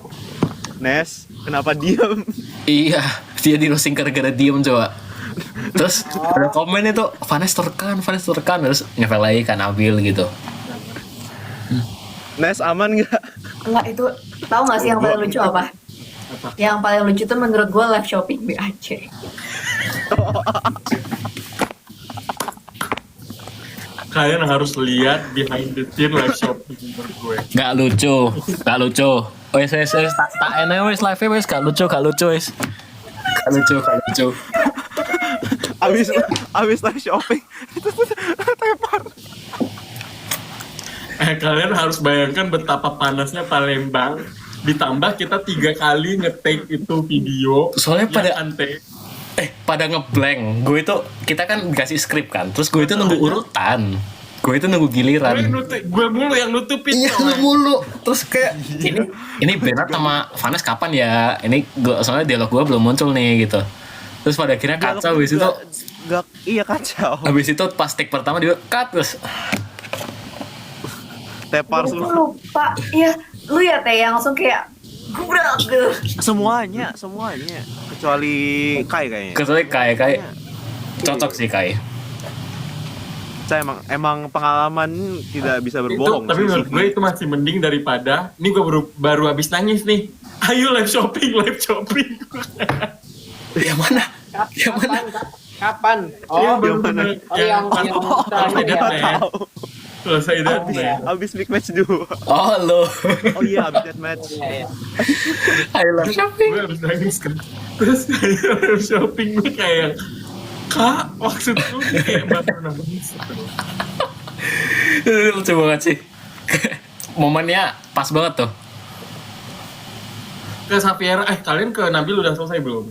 Nes, kenapa diam? Iya, dia di roasting gara-gara diem coba. Terus ada komen itu Vanes terkan terus ngepel lagi kan Nabil gitu. Nes aman nggak? Enggak, itu tahu nggak sih yang paling lucu apa? Yang paling lucu tuh menurut gue live shopping BAC. Kalian harus lihat behind the scene live shopping menurut gue. Gak lucu. Wes tak enak wes live wes gak lucu wes. Gak lucu. Abis live shopping itu tepar. Kalian harus bayangkan betapa panasnya Palembang. Ditambah kita 3 kali nge-take itu video. Soalnya Ya pada kan, Teh? pada ngeblank. Gue itu kita kan dikasih skrip kan. Terus gue itu nunggu urutan. Gue itu nunggu giliran. Gue mulu yang nutupin. Iya soalnya. lu mulu. Terus kayak ini Bernard sama Vanes kapan ya? Ini soalnya dialog gue belum muncul nih gitu. Terus pada akhirnya kacau habis itu. Iya kacau. Habis itu pas take pertama dia cut terus. Tepar Gue semua. lupa. Iya, lu ya Teh yang langsung kayak gubrak gitu. Semuanya. Kecuali Kai kayaknya. Kecuali Kai cocok sih Kai. Saya emang pengalaman tidak bisa Itu, berbohong. tapi menurut gue itu masih mending daripada ini gue baru habis nangis nih. Ayo live shopping. Yang mana? Kapan? Iya, Oh, baru mana? bener. yang selesai Dia deadline. tahu. Selesai deadline. Abis big match 2. Oh lo. Oh iya, abis that match. Iya. I love shopping. Gue harus nangis kan. Terus ayo live shopping gue kayak Kak, maksud lu kayak baru nangis. Lucu banget sih. Momennya pas banget tuh. Ke Safiera, kalian ke Nabil udah selesai belum?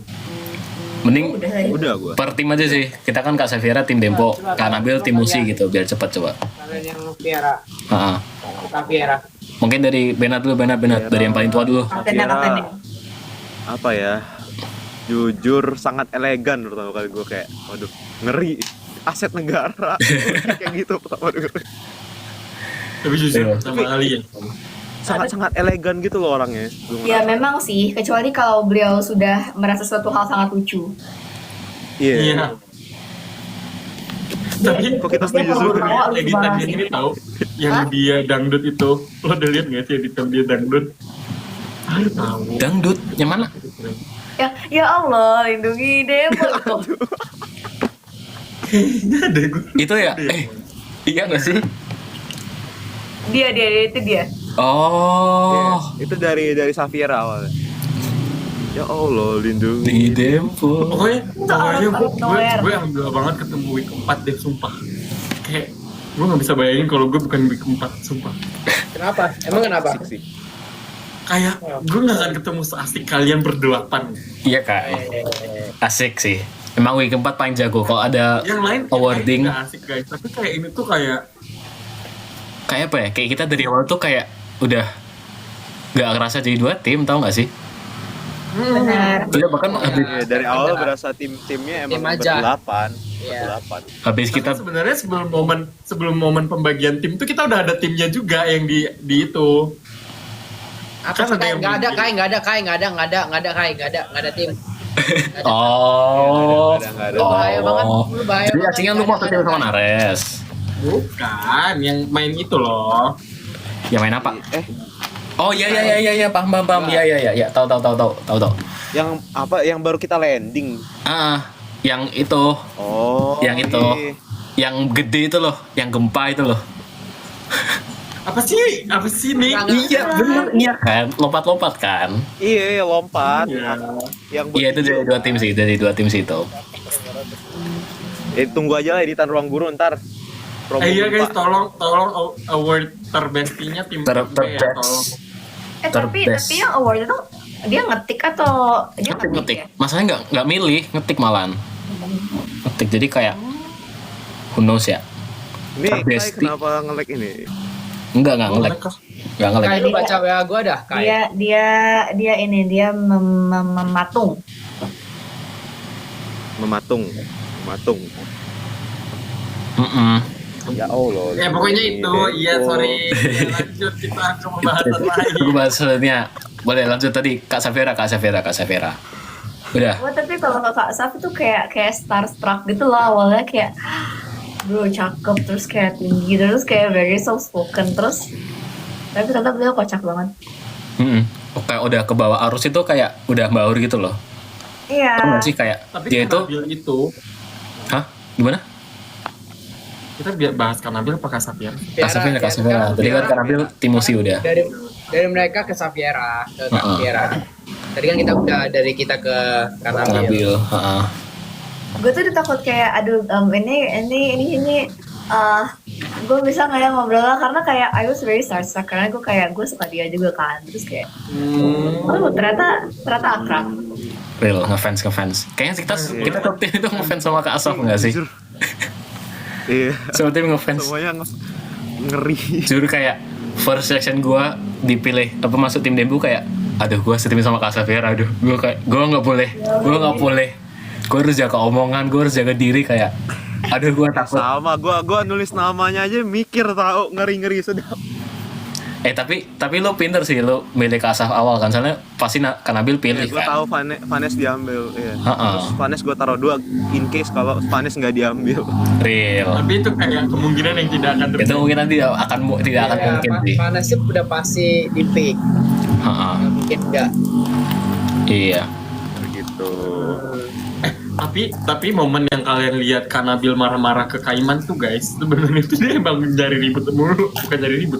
Mending Udah gua. per tim aja sih. Kita kan Kak Safiera tim Dempo, Kak Nabil tim Musi gitu biar cepat coba. Kalian yang Viera, Heeh. Kak Viera. Mungkin dari Bernard dulu, Bernard dari yang paling tua dulu. Kapten. Apa ya? Jujur sangat elegan pertama kali gue kayak, waduh, ngeri. aset negara. Kayak gitu pertama denger. Tapi jujur sama Ali ya. Sangat elegan gitu loh orangnya. Ya memang sih, kecuali kalau beliau sudah merasa suatu hal sangat lucu. Iya. Iya. Tapi Kok kita Dia setuju kalau semua? ketawa lucu editan banget yang sih. ini tahu yang Hah? dia dangdut itu, lo udah lihat nggak sih editan dia dangdut? Aduh tahu. Dangdut yang mana? Ya Allah, lindungi Demo itu. Ada gue. Itu ya? Iya nggak sih? Dia itu dia. Oh, Itu dari Safira awalnya. Ya Allah, lindungi. di Dempo. Pokoknya out of nowhere. gue alhamdulillah banget ketemu week 4 deh sumpah. Kayak gue nggak bisa bayangin kalau gue bukan week 4 sumpah. Kenapa? Emang kenapa? Asik sih. Kayak gue nggak akan ketemu seasik kalian berdelapan. Iya kak, asik sih. Emang week 4 paling jago. Kalau ada Yang lain awarding, nggak asik guys. Tapi kayak ini tuh kayak kayak apa ya? Kayak kita dari awal tuh kayak udah nggak ngerasa jadi 2 tim, tau nggak sih? Benar. Iya bahkan Iya, dari awal berasa tim-timnya emang Tim aja. berdelapan. Iya. Berdelapan. habis kita kita sebenarnya sebelum momen pembagian tim tuh kita udah ada timnya juga yang di itu. Apa Kan sih ada Kai? yang Nggak ada bikin. Kai, nggak ada Kai, nggak ada tim. oh Nggak ada. Bahaya banget, lu bahaya jadi banget. aslinya lu mau ketemu sama Nares. Bukan, yang main itu loh. Yang main apa? Eh, Oh iya paham iya tahu. yang apa? Yang baru kita landing. Yang itu, Oh. Yang itu. iya. yang gede itu loh, yang gempa itu loh. Apa sih nih? Iya bener, iya kan, lompat kan. Iya, lompat. Iya. Yang Iya itu dari 2 tim sih, dari 2 tim sih itu. Tunggu aja lah editan ruang guru ntar. Promo Iya gempa. guys, tolong award terbestinya tim Ter- kita ya, terbest. tolong. Tapi Terbest. yang award itu dia ngetik atau dia Ngetik. ya? Masalahnya nggak milih, ngetik malahan. Ngetik jadi kayak who knows ya. Ini Kai Terbesti. kenapa nge-lag ini? Enggak ngelek. Enggak ngelek. Kai, lu baca WA gua dah, Kai. Dia ini dia mematung. Mematung. Ya Allah. Ya pokoknya ini itu, iya Depok. sorry. Ya, lanjut kita ke pembahasan lain. Gue bahas selanjutnya. Boleh lanjut tadi Kak Safira. Udah. Wah, tapi kalau Kak Saf itu kayak starstruck gitu loh awalnya kayak bro cakep terus kayak tinggi terus kayak very soft spoken terus tapi ternyata beliau kocak banget. Kayak udah ke bawah arus itu kayak udah baur gitu loh. Iya. Tau gak sih kayak Tapi dia itu, Kanabil itu, hah? Gimana? kita biar bahas Kanabil apa Kasapir? Kak Safira. Tadi kan Kanabil Timusi udah. Dari mereka ke Safiera, ke Safiera. Tadi kan dari kita ke Kanabil. Kanabil. Gue tuh udah takut kayak aduh ini gue bisa nggak ya ngobrol lah karena kayak I was very starstruck karena gue suka dia juga kan terus kayak oh ternyata akrab. Real ngefans. Kayaknya kita tuh tim itu ngefans sama Kak Asaf nggak sih? Jujur. Iya. Semua tim ngefans. Semuanya ngeri. Jujur kayak first selection gue dipilih apa masuk tim Dembu kayak aduh gue setim sama Kak Safira, aduh gue nggak boleh gue harus jaga omongan, gue harus jaga diri kayak aduh gue takut. Sama, gua nulis namanya aja mikir tahu ngeri sedap. Tapi lo pinter sih lo milih Kak Asaf awal kan, soalnya pasti Kanabil pilih Gue kan. tahu Vanes diambil, iya. Heeh. Terus Vanes gue taruh 2 in case kalau Vanes nggak diambil. Real. Tapi itu kayak kemungkinan yang tidak akan Itu mungkin nanti tidak akan mungkin sih. Panasnya udah pasti di pick. Heeh. Mungkin enggak. Iya. Gitu. Tapi momen yang kalian lihat Kanabil marah-marah ke Kaiman tuh guys, sebenarnya itu dia emang cari ribut mulu, bukan cari ribut.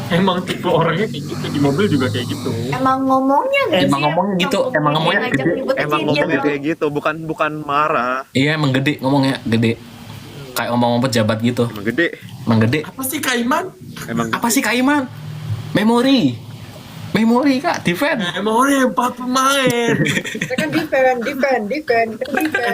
Emang tipe orangnya kayak gitu, di mobil juga kayak gitu. Emang ngomongnya gak sih? Emang ngomongnya gitu, emang ngomongnya ngajak gede. ribut Emang aja ngomongnya dia. kayak gitu, bukan marah. Iya emang gede ngomongnya, gede. Kayak ngomong pejabat gitu. Emang gede. Emang gede. Apa sih Kaiman? Emang Apa sih Kak Iman? Memori Kak, defend. Emang orang 4 pemain. Kita kan defend.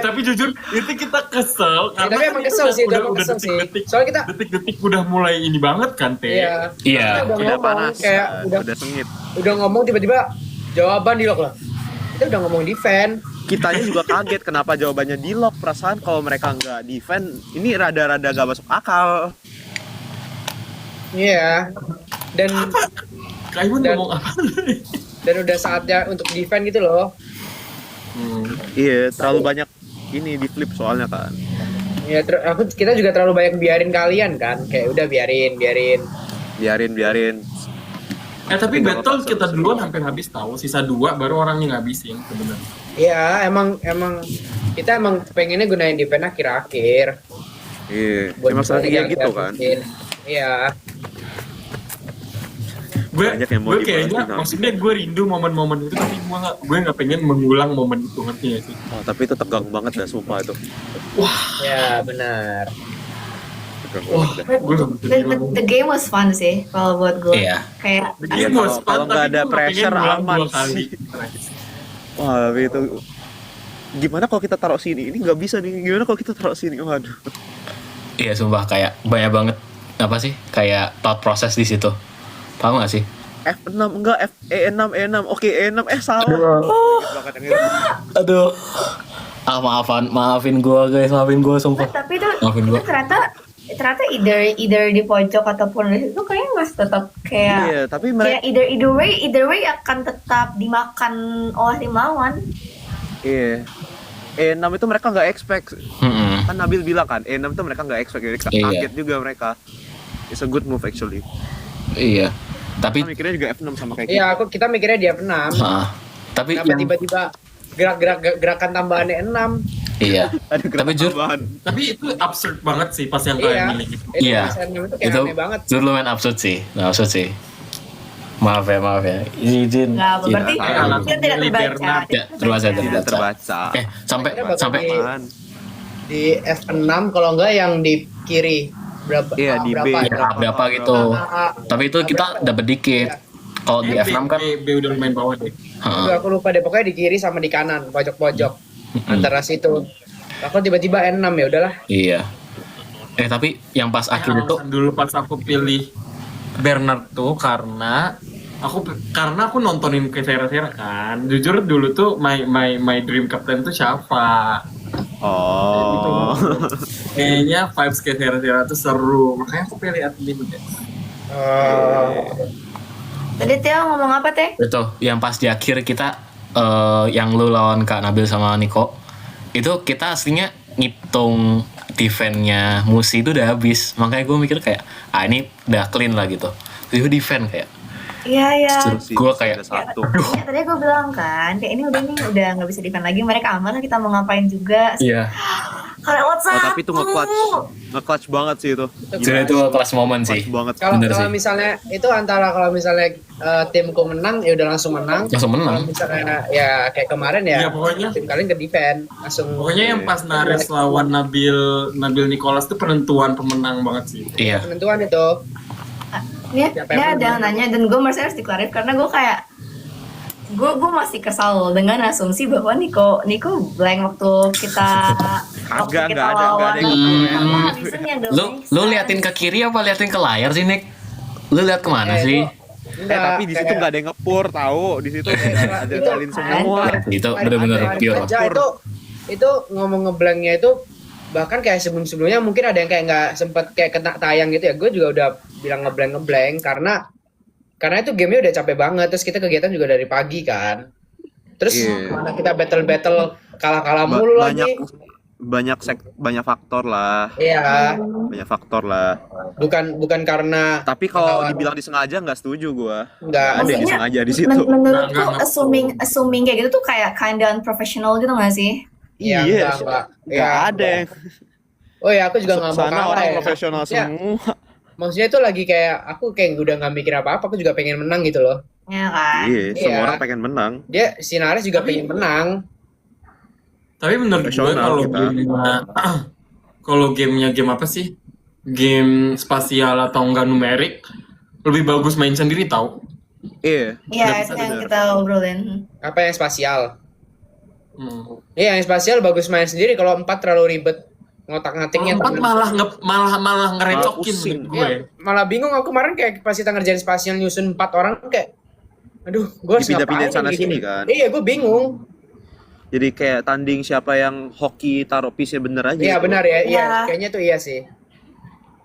Tapi jujur itu kita kesel Ya, karena tapi emang kan kesel itu sih, emang kesel sih. Soalnya kita detik-detik udah mulai ini banget kan Teh. Iya. Iya. Kita udah udah ngomong panas, kayak udah sengit. udah ngomong tiba-tiba jawaban di lock lah. Kita udah ngomong defend. kitanya juga kaget kenapa jawabannya di lock. Perasaan kalau mereka nggak defend, ini rada-rada gak masuk akal. Iya. Dan Kak Iman Dan- ngomong apa? dan udah saatnya untuk defend gitu loh. Iya, terlalu banyak ini di flip soalnya kan. Ya, kita juga terlalu banyak biarin kalian kan. Kayak udah biarin. Biarin. Tapi Tapi nggak battle apa-apa, kita seru. duluan hampir habis tahu. Sisa 2 baru orangnya ngabisin sebenarnya. Iya, emang kita emang pengennya gunain defend akhir-akhir. Iya, Buat emang strategi yang gitu kan. Iya. Banyak yang mau Gue kayaknya, dibahas di maksudnya gue rindu momen-momen itu, tapi gue nggak pengen mengulang momen itu, ngerti gak sih? Oh, tapi itu tegang banget dah, sumpah itu. Ya, benar. Tegang Wah, banget dah. gue gak bisa The game was fun sih kalau buat gue. Iya. Kayak Iya, kalau nggak ada pressure, aman sih. Wah, tapi itu gimana kalau kita taruh sini? Ini nggak bisa nih. Gimana kalau kita taruh sini? Waduh. Iya sumpah kayak banyak banget apa sih kayak thought process di situ. Paham gak sih? F6 enggak, E6. Oke, E6 salah. Banget yang itu. Aduh. Maafin gue guys, maafin gue sumpah. tapi itu Maafin gua. ternyata either di pojok ataupun di situ kayaknya masih tetap kayak Iya, tapi kayak mereka either way akan tetap dimakan oleh tim lawan. iya. E6 itu mereka nggak expect. Mm-mm. Kan Nabil bilang kan, E6 itu mereka nggak expect. Jadi Iya. kaget juga mereka. It's a good move actually. Iya. Tapi Kita mikirnya juga F6 sama kayak Iya, kita mikirnya dia 6. tapi Kenapa yang tiba-tiba gerakan tambahannya 6? iya. ada gerakan Tapi Jur, tambahan. Tapi itu absurd banget sih pas yang Iya. kalian milih gitu. Iya. Itu kayak Itu aneh banget. Jur lumayan absurd sih. Absurd sih. Maaf ya. Izin. Nggak, berarti salah. dia tidak terbaca. Ya, terbaca, Tidak terbaca. Sampai Akhirnya bakal sampai Apaan? Di F6 kalau enggak yang di kiri berapa? Iya, di B. berapa? berapa gitu. Tapi itu kita dapat dikit. Kalau di F6 kan B udah lumayan bawah deh. heeh. Aduh, aku lupa deh, pokoknya di kiri sama di kanan, pojok-pojok. Antara situ. Aku tiba-tiba N6 ya udahlah. Iya. Tapi yang pas akhir itu Alasan dulu pas aku pilih Bernard tuh karena aku nontonin ke Sera kan. Jujur dulu tuh my dream captain tuh siapa? Oh. Kayaknya vibes ke Sera tuh seru. Makanya aku pilih admin deh. Tadi Teo ngomong apa Teh? itu yang pas di akhir kita yang lu lawan Kak Nabil sama Niko itu kita aslinya ngitung defense-nya Musi itu udah habis, makanya gue mikir kayak ini udah clean lah gitu. Jadi defense kayak Iya. gue kayak Ada satu. Ya, tadi gue bilang kan, kayak ini udah nggak bisa defend lagi. Mereka aman lah, kita mau ngapain juga. iya. Kalian what's Oh, up? tapi itu nge-clutch banget sih itu. Jadi itu kelas momen sih. Clutch banget. Kalau Bener kalau sih. misalnya itu antara kalau misalnya timku menang ya udah langsung menang. Langsung menang. Kalau misalnya ya kayak kemarin ya, Iya, pokoknya. tim kalian ke defend langsung. Pokoknya yang pas Nares lawan Nabil Nicholas tuh penentuan pemenang banget sih. Iya. Penentuan itu. Ini Siapa ada yang yang nanya dan gue merasa harus diklarif karena gue kayak gue masih kesal dengan asumsi bahwa Niko blank waktu kita Kagak, nggak ada yang Lu liatin ke kiri apa liatin ke layar sih, Nick? Lu lihat kemana sih? Tapi di situ nggak ada yang ngepur, tahu. Di situ ada adrenalin semua. Itu bener-bener pure. Itu ngomong ngeblanknya itu bahkan kayak sebelum-sebelumnya mungkin ada yang kayak nggak sempet kayak kena tayang gitu ya, gue juga udah bilang ngeblank karena itu gamenya udah capek banget, terus kita kegiatan juga dari pagi kan, terus Iya. mana kita battle kalah mulu lagi. Banyak faktor lah. Iya, Banyak faktor lah. bukan karena Tapi kalau dibilang disengaja nggak setuju gua. nggak Ada yang Maksudnya, disengaja di situ. menurutku Nggak. assuming kayak gitu tuh kayak kinda unprofessional gitu nggak sih? Iya, enggak. Nggak ada yang. Oh ya, aku juga nggak mau Sana kalah orang ya. profesional Ya, semua. maksudnya itu lagi kayak aku kayak udah nggak mikir apa-apa, aku juga pengen menang gitu loh. Ya kan? Iya, semua Iya. orang pengen menang. Dia si Nares juga pengen menang. Tapi menurut gue Profesional kita. kalau gamenya game apa sih? Game spasial atau enggak numerik lebih bagus main sendiri tau. Iya. Iya, Nggak itu bisa yang bener. kita obrolin. Apa yang spasial? Hmm. Iya, yang spasial bagus main sendiri. Kalau 4 terlalu ribet ngotak-ngatiknya. Empat malah ngerecokin pusing. menurut gue. Ya, malah bingung aku kemarin kayak pas kita ngerjain spasial nyusun 4 orang kayak aduh, gue harus Dipindah-pindahin ngapain sana gini? sini kan. Iya, gue bingung. Jadi kayak tanding siapa yang hoki taruh piece bener aja. Iya gitu. benar ya, iya. Iya. Kayaknya tuh iya sih.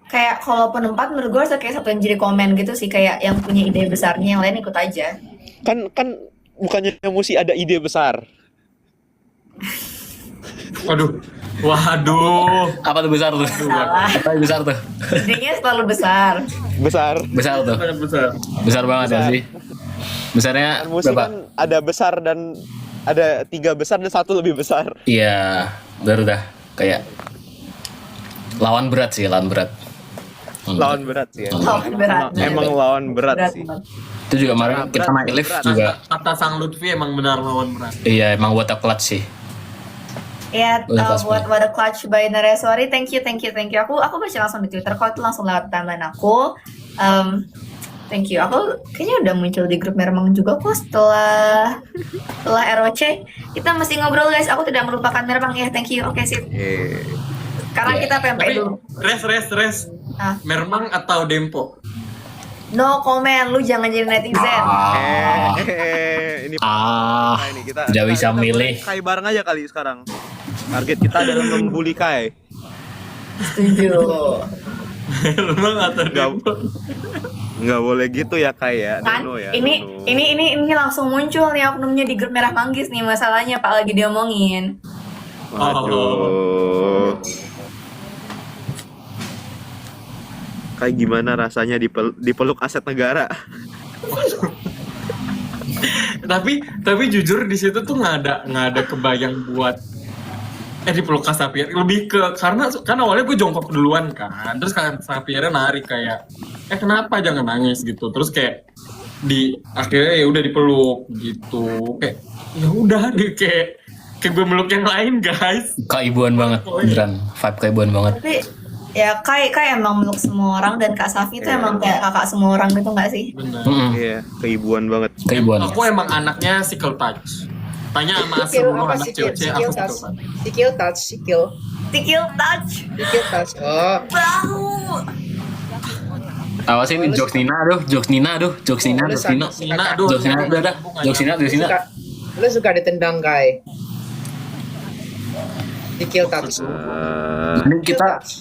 Kayak kalau penempat menurut gue harus kayak satu yang jadi komen gitu sih, kayak yang punya ide besarnya, yang lain ikut aja. Kan bukannya mesti ada ide besar. Waduh. Waduh. Apa tuh besar tuh? Salah. Apa yang besar tuh? Idenya selalu besar. Besar. Besar tuh. Sangat besar. Besar banget ya Besar. sih. Besarnya Kan musik berapa? kan ada besar dan ada 3 besar dan 1 lebih besar. Iya, udah kayak lawan berat sih, lawan berat. Lawan berat sih ya. Lawan berat. Emang lawan berat sih. banget. Itu juga kemarin kita main live berat. juga. Kata Sang Lutfi emang benar lawan berat. Iya, emang buat clutch sih. Ya, Udah kelas buat What a Clutch by Nareswari, thank you. Aku baca langsung di Twitter, kok itu langsung lewat timeline aku. Thank you. Aku kayaknya udah muncul di grup Meremang juga kok setelah ROC. Kita mesti ngobrol guys. Aku tidak melupakan Meremang ya. Thank you. Oke sip. Sekarang kita PMP Tapi dulu. res. Ah. Mermang atau Dempo? No comment. Lu jangan jadi netizen. Ini ini kita tidak bisa kita milih. boleh Kai bareng aja kali sekarang. Target kita adalah membuli Kai. Setuju. Mermang atau Dempo? Nggak boleh gitu ya Kai ya. Kan Nono ya. ini Nono. ini langsung muncul nih oknumnya di grup Merah Manggis nih, masalahnya Pak lagi diomongin. Waduh. Kayak gimana rasanya dipeluk aset negara? tapi jujur di situ tuh nggak ada kebayang buat dipeluk Kak Sapir, lebih ke karena kan awalnya gue jongkok duluan kan, terus Kak Sapirnya narik kayak kenapa jangan nangis gitu, terus kayak di akhirnya ya udah dipeluk gitu, kayak ya udah deh kayak gue meluk yang lain guys. Keibuan banget, beneran. Vibe keibuan banget. Tapi ya Kai emang meluk semua orang, dan Kak Safi tuh emang kayak kakak semua orang gitu nggak sih? Bener. Iya, keibuan banget. Keibuan. Aku emang anaknya Sickle Touch. Tanya sama Sikil semua apa anak sikil? cewek Sikil aku touch. Sickle Touch. Sikil touch, sikil. Tikil touch. Sikil touch. Oh. Bahu. Awasin jokes Nina, aduh. Nina, aduh. Jokes Nina, udah. Jokes Nina. Lu suka ditendang Kai. Sikil touch.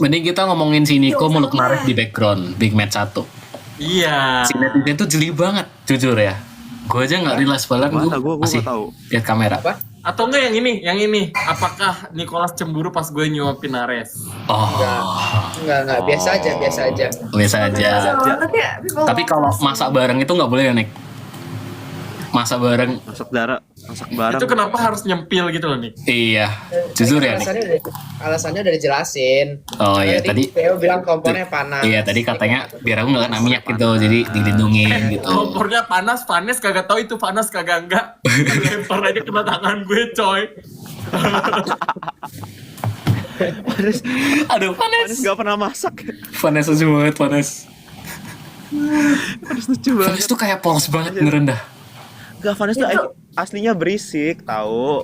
Mending kita ngomongin si Nico meluk Nares di background Big Match 1. Iya. Si netizen tuh jeli banget, jujur ya. Gue aja nggak realize padahal Masa gue gua masih nggak tahu. lihat kamera. Apa? Atau enggak yang ini? Apakah Nicholas cemburu pas gue nyuapin Nares? Oh, Enggak, biasa aja. biasa aja. Banget ya, people Tapi kalau watchers. masak bareng itu nggak boleh ya, Nick? Masak bareng, Masak bareng. Itu kenapa harus nyempil gitu loh nih? iya. Jujur ya, Nick? Alasannya udah dijelasin. Oh iya, tadi Theo bilang kompornya panas. Iya, tadi katanya biar aku nggak kena minyak gitu, jadi dilindungin gitu. Kompornya panas kagak tahu itu panas kagak enggak. Lempar aja kena tangan gue coy. Aduh, Panis panas. nggak pernah masak. Panas lucu banget, panas. Panis lucu banget. Panas tuh kayak polos banget ngerendah. Gak, Vanes tuh aslinya berisik, tahu.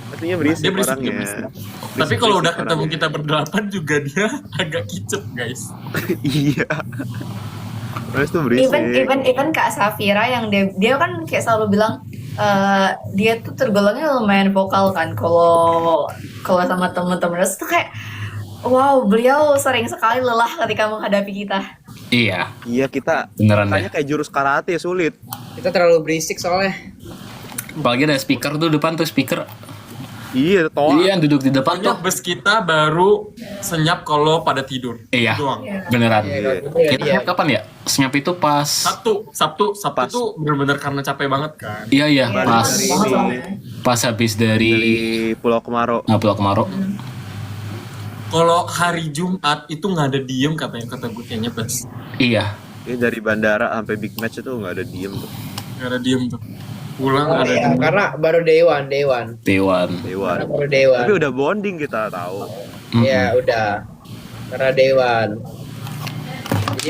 Aslinya berisik Dia berisik, orangnya. dia Tapi kalau udah ketemu kita berdelapan juga dia agak kicep guys. Iya. Vanes tuh berisik. even Kak Safira yang dia kan kayak selalu bilang dia tuh tergolongnya lumayan vokal kan kalau sama temen-temen, terus tuh kayak wow, beliau sering sekali lelah ketika menghadapi kita. Iya, Iya, kita beneran kayaknya deh. kayak jurus karate sulit. Kita terlalu berisik soalnya. Apalagi ada speaker tuh depan tuh speaker. Iya, toa. Iya, duduk di depan tuh. Banyak bus kita baru senyap kalau pada tidur. Iya, Itu doang. beneran. Iya, Kita iya. senyap kapan ya? Senyap itu pas. Sabtu Pas. tuh bener-bener karena capek banget kan. Iya, pas. Hari Banget ini. soalnya. Pas habis dari Pulau Kemaro. Pulau Kemaro. Kalau hari Jumat itu nggak ada diem katanya, kata gue kayaknya bus. Iya. Ini dari bandara sampai big match itu nggak ada diem tuh. Nggak ada diem tuh. Pulang Oh, ada iya, diem. karena baru day one. Dewan. Dewan. Karena baru day one. Tapi udah bonding kita tahu. Ya udah. Karena day one. Jadi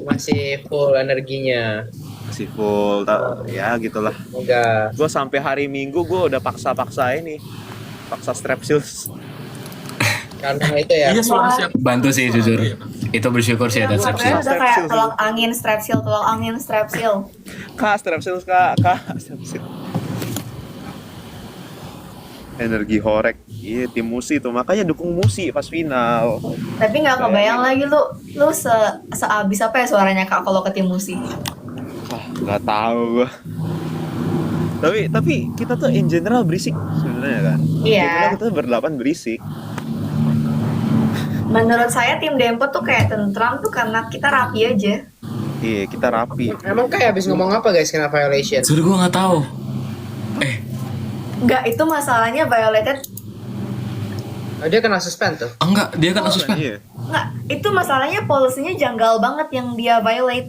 masih full energinya. Masih full, ya gitulah. Enggak. Gue sampai hari Minggu gue udah paksa ini, paksa strepsils. Karena itu ya. Iya suara siap. Bantu sih jujur. Itu bersyukur sih ada Gue strepsil. udah kayak tulang angin strepsil. Kak, strepsils kak, strepsils. Energi Horek. Iya, tim Musi tuh. Makanya dukung Musi pas final. Tapi nggak kebayang lagi lu seabis apa ya suaranya Kak kalau ke tim Musi. Wah, nggak tahu gua. Tapi kita tuh in general berisik sebenarnya kan. Iya. In general kita berdelapan berisik. Menurut saya tim Dempo tuh kayak tentram tuh karena kita rapi aja. Iya, kita rapi. Emang kayak habis ngomong apa guys kena violation? Sudah gue nggak tahu. Enggak, itu masalahnya violated. Oh, dia kena suspend tuh. Enggak, dia kan suspend. Iya. Enggak, itu masalahnya polisinya janggal banget yang dia violate.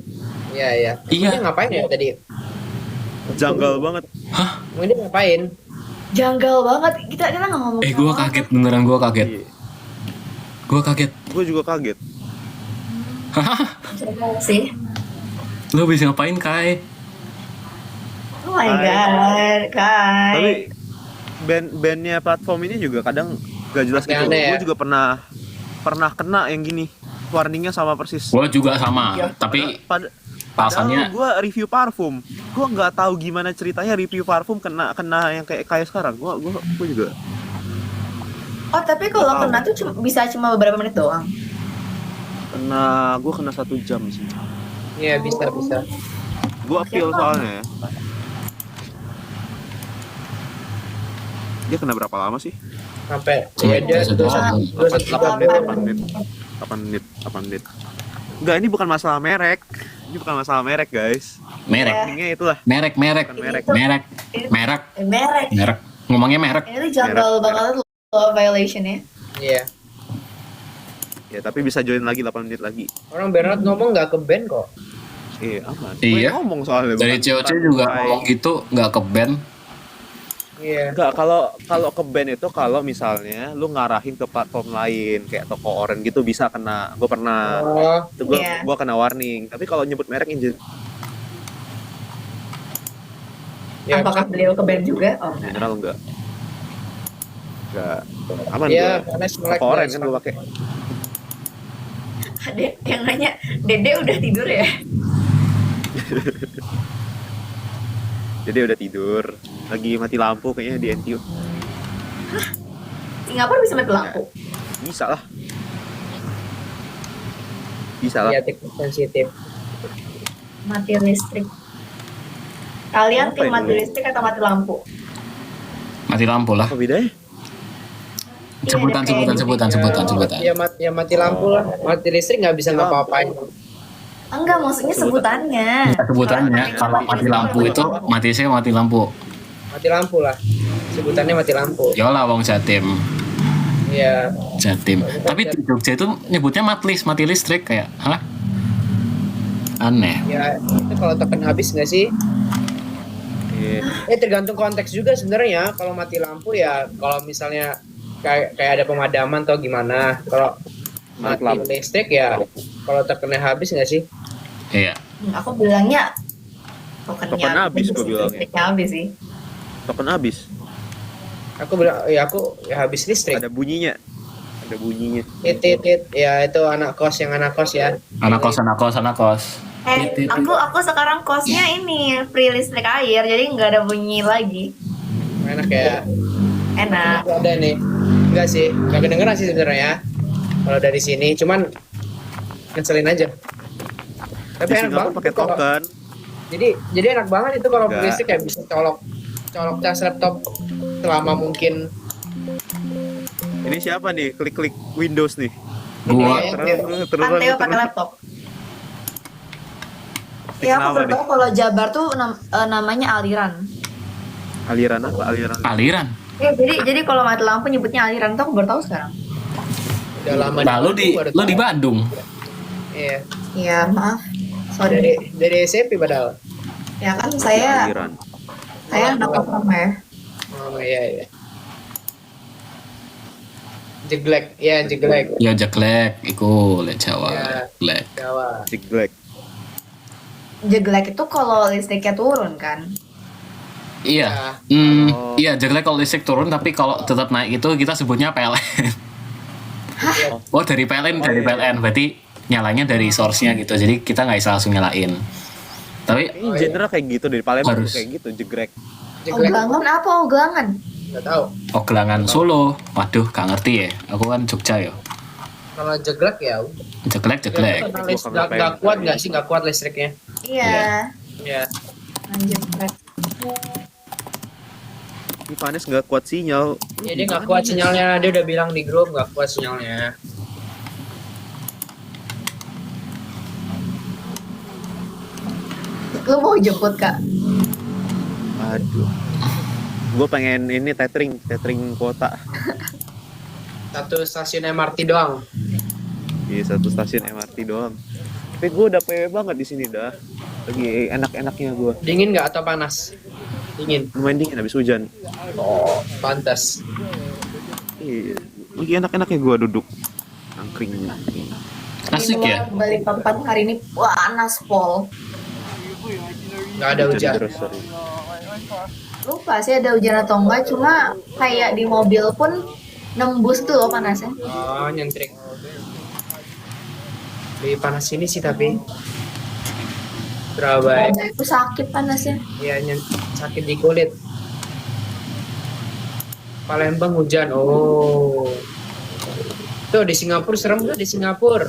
Iya iya. Iya. Dia ngapain ya tadi? Janggal banget. Hah? Emang dia ngapain? Janggal banget. Kita nggak ngomong. Gue apa-apa. kaget beneran, gue kaget. Iya. Gue kaget. Gue juga kaget. Hah? Janggal sih. Lo bisa ngapain Kai? Oh my god, Kai. Tapi bandnya platform ini juga kadang gak jelas gitu. Aneh ya? Gue juga pernah kena yang gini. Warningnya sama persis. Gue juga sama, Iya. tapi Padahal alasannya gue review parfum. Gue nggak tahu gimana ceritanya review parfum kena yang kayak sekarang. Gue juga. Oh, tapi kalau kena tuh bisa cuma beberapa menit doang. Gue kena 1 jam sih. Iya bisa. Gue appeal soalnya ya. Dia kena berapa lama sih? Sampai Cuma ya dia sudah 2 menit. 8 menit. Enggak, ini bukan masalah merek. Ini bukan masalah merek, guys. merek, Warningnya itulah. merek, Merek. merek. Merek. Ngomongnya merek. Ini tuh janggal banget loh violationnya. Iya. Ya, tapi bisa join lagi 8 menit lagi. Orang Bernard ngomong nggak ke band kok. Iya, aman. Iya. Gue ngomong soalnya. Dari bukan- COC bukan juga kayak- ngomong gitu, nggak ke band. Iya. Enggak, kalau ke band itu kalau misalnya lu ngarahin ke platform lain kayak toko oren gitu bisa kena. Gue pernah Oh, itu gue Iya. kena warning. Tapi kalau nyebut merek ya. Apakah beliau ke band juga? Oh, enggak. general enggak. Enggak. Aman Iya, gua. karena selek Toko oren guys. kan gue pakai. Ada yang nanya, Dede udah tidur ya? Jadi udah tidur. Lagi mati lampu kayaknya di NTU. Singapura bisa mati lampu. Bisa lah. Bisa lah. Iya, teknik sensitif. Mati listrik. Kalian Apa tim ini? mati listrik atau mati lampu? Mati lampu lah. Apa bedanya? Sebutan. Ya mati lampu lah. Mati listrik nggak bisa ngapa-ngapain. Enggak, maksudnya sebutannya. Sebutannya kalau mati lampu itu mati sih mati lampu. Mati lampu lah. Sebutannya mati lampu. Yolah wong Jatim. Iya. Jatim. Tapi di Jogja itu nyebutnya mati listrik kayak, hah? Aneh. Ya itu kalau tekan habis nggak sih? Iya. Tergantung konteks juga sebenarnya. Kalau mati lampu ya kalau misalnya kayak ada pemadaman atau gimana. Kalau mati Lampu. listrik ya kalau terkena habis nggak sih? Iya. Aku bilangnya Token habis, gua bilangnya. listriknya habis sih. Token habis. Aku bilang ya habis listrik. Ada bunyinya. Tit ya itu anak kos ya. Anak kos. Aku sekarang kosnya ini free listrik air, jadi nggak ada bunyi lagi. Enak ya. Enak. Ada nih. Enggak sih, nggak kedengeran sih sebenarnya. Kalau dari sini, cuman ngeselin aja. Tapi Di enak Singapura banget pakai itu kalau- token. Jadi enak banget itu kalau Enggak. listrik kayak bisa colok cas laptop selama mungkin. Ini siapa nih? Klik Windows nih. Gua Terus Anteo pakai laptop. Ya aku baru tahu kalau Jabar tuh namanya aliran. Aliran apa? aliran. Ya, jadi kalau mati lampu nyebutnya aliran tuh aku baru tahu sekarang. Udah lama. Nah, lu di Bandung. Iya. Iya maaf. Sorry. Dari SMP padahal. Ya kan saya Aliran. anak kosong ya. Oh iya. Jeglek, ya jeglek. Ya jeglek, iku lek Jawa. Ya. Jeglek. Jawa. Jeglek. Jeglek itu kalau listriknya turun kan. Iya. Oh. Iya jeglek kalau listrik turun tapi kalau tetap naik itu kita sebutnya PLN. Oh dari PLN berarti nyalanya dari source-nya gitu. Jadi kita nggak bisa langsung nyalain. Tapi Ini general kayak gitu dari Palembang Harus. kayak gitu, jegrek. Oglangan apa oglangan? Gak tahu. Oh, Gelangan Solo. Waduh, gak ngerti ya. Aku kan Jogja ya. Kalau jeglek ya udah. Jeglek. Gak kuat nggak sih? Gak kuat listriknya. Iya. Ya. Lanjut. Brad. Ivanes nggak kuat sinyal. Ya dia nggak kuat sinyalnya. Dia udah bilang di grup nggak kuat sinyalnya. Lu mau jemput Kak? Aduh. Gue pengen ini tethering kuota. Satu stasiun MRT doang. Di satu stasiun MRT doang. Tapi gue udah PW banget di sini dah. Lagi enak-enaknya gue. Dingin nggak atau panas? Dingin. Lumayan dingin habis hujan. Oh, pantas. Iya. Lagi enak-enaknya gue duduk. Angkringnya. Asik Di ya. luar Balikpapan hari ini panas pol. Nggak ada hujan. Terus, sorry. Lupa sih ada hujan atau enggak, cuma kayak di mobil pun nembus tuh loh panasnya. Oh, nyentrik. Lebih panas ini sih tapi. Surabaya. Nah, itu sakit panasnya. Iya, sakit di kulit. Palembang hujan. Oh. Tuh di Singapura serem tuh di Singapura.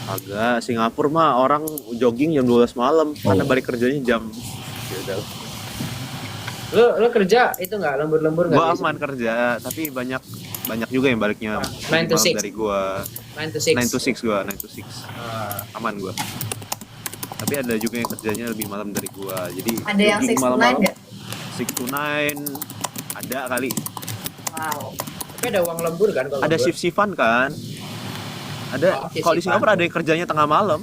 Agak Singapura mah orang jogging jam 12 malam karena Oh. balik kerjanya jam. Ya udah. Lu kerja itu nggak lembur-lembur nggak? Gua sih? aman kerja, tapi banyak juga yang baliknya 9 to malam 6. dari gua. 9 to 6. 9 to 6 gua, 9 to 6. Ah, Aman gua. Tapi ada juga yang kerjanya lebih malam dari gua. Jadi Ada yang jogging 6 to 9 malam-malam, nggak? 6 to 9 ada kali. Wow. tapi ada uang lembur kan kalau Ada lembur? shift-shiftan kan? Ada Oh, kalau di shift-shiftan. Singapura ada yang kerjanya tengah malam.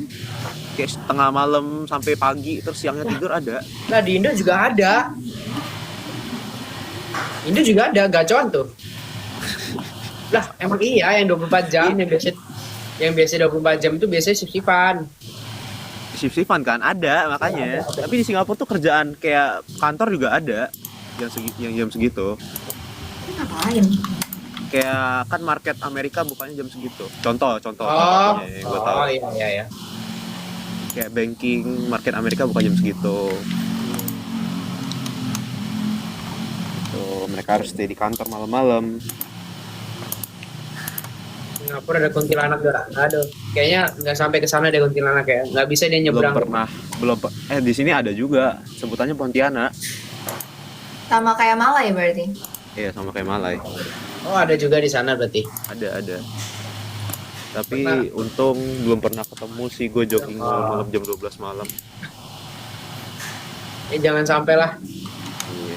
Kayak tengah malam sampai pagi terus siangnya tidur ada. Nah di Indo juga ada. Indo juga ada gacoan tuh. Lah emang iya yang 24 jam yang biasa 24 jam itu biasanya shift-shiftan. Shift-shiftan kan ada makanya. Tapi di Singapura tuh kerjaan kayak kantor juga ada yang jam segitu. Ini ngapain? Kayak kan market Amerika bukannya jam segitu. Contoh Oh, contohnya yang gue tahu. oh iya. Kayak banking market Amerika bukan jam segitu. Tuh, mereka harus stay di kantor malam-malam. Singapura ada kuntilanak gak? Aduh, kayaknya nggak sampai ke sana deh kuntilanak ya. Nggak bisa dia nyebrang. Di sini ada juga sebutannya Pontianak. Sama kayak Malay berarti. Iya, sama kayak Malay. Oh ada juga di sana berarti. Ada. Tapi Pernah. untung belum pernah ketemu sih gue jogging malam-malam jam 12 malam. Jangan sampai lah. Iya.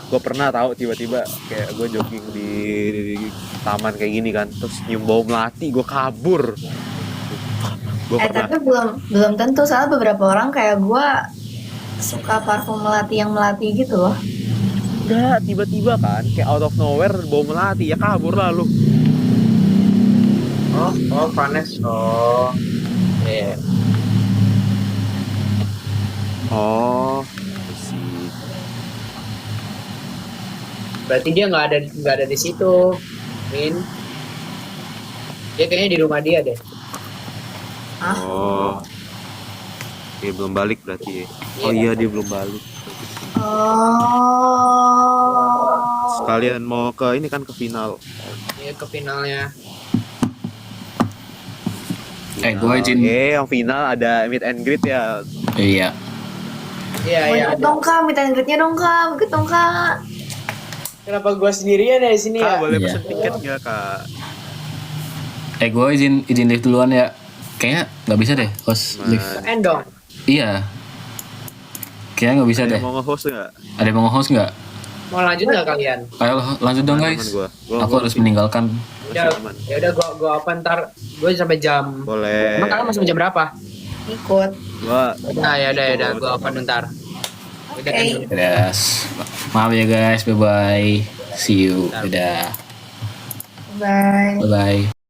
Gue pernah tahu tiba-tiba kayak gue jogging di taman kayak gini kan, terus nyium bau melati, gue kabur. Gue pernah. Tapi belum tentu, soalnya beberapa orang kayak gua suka parfum melati yang melati gitu loh. Enggak, tiba-tiba kan kayak out of nowhere bau melati, ya kabur lah lu. Oh panas. Oh. Iya. Oh, sih. Berarti dia nggak ada di situ, Min. Dia kayaknya di rumah dia deh. Oh. Oke, belum balik berarti. Oh iya, dia belum balik. Oh. Sekalian mau ke ini kan, ke final. Dia ke finalnya. Gue izin. Yang final ada meet and greet ya. Iya. Iya Mau iya. ikut dong Kak, minta greetnya dong Kak, ikut dong Kak. Kenapa gua sendirian ya di sini Kak, ya? boleh Iya. pesen tiket nggak, Kak? Gue izin lift duluan ya. Kayaknya nggak bisa deh host lift. Endong. Iya. Kayaknya nggak bisa Ada deh. yang mau nge-host nggak? Ada yang mau nge-host nggak? Mau lanjut nggak kalian? Ayo lanjut dong Aman guys. gua. Aku harus meninggalkan. Ya Aman. udah gua apa ntar gua sampai jam. Boleh. Emang kalian masih sampai jam berapa? Ikut. Gua Nah ya udah gua open ntar. Udah Oke. kan? Yes. Maaf ya guys. Bye bye. See you. Dadah. Bye. Bye bye.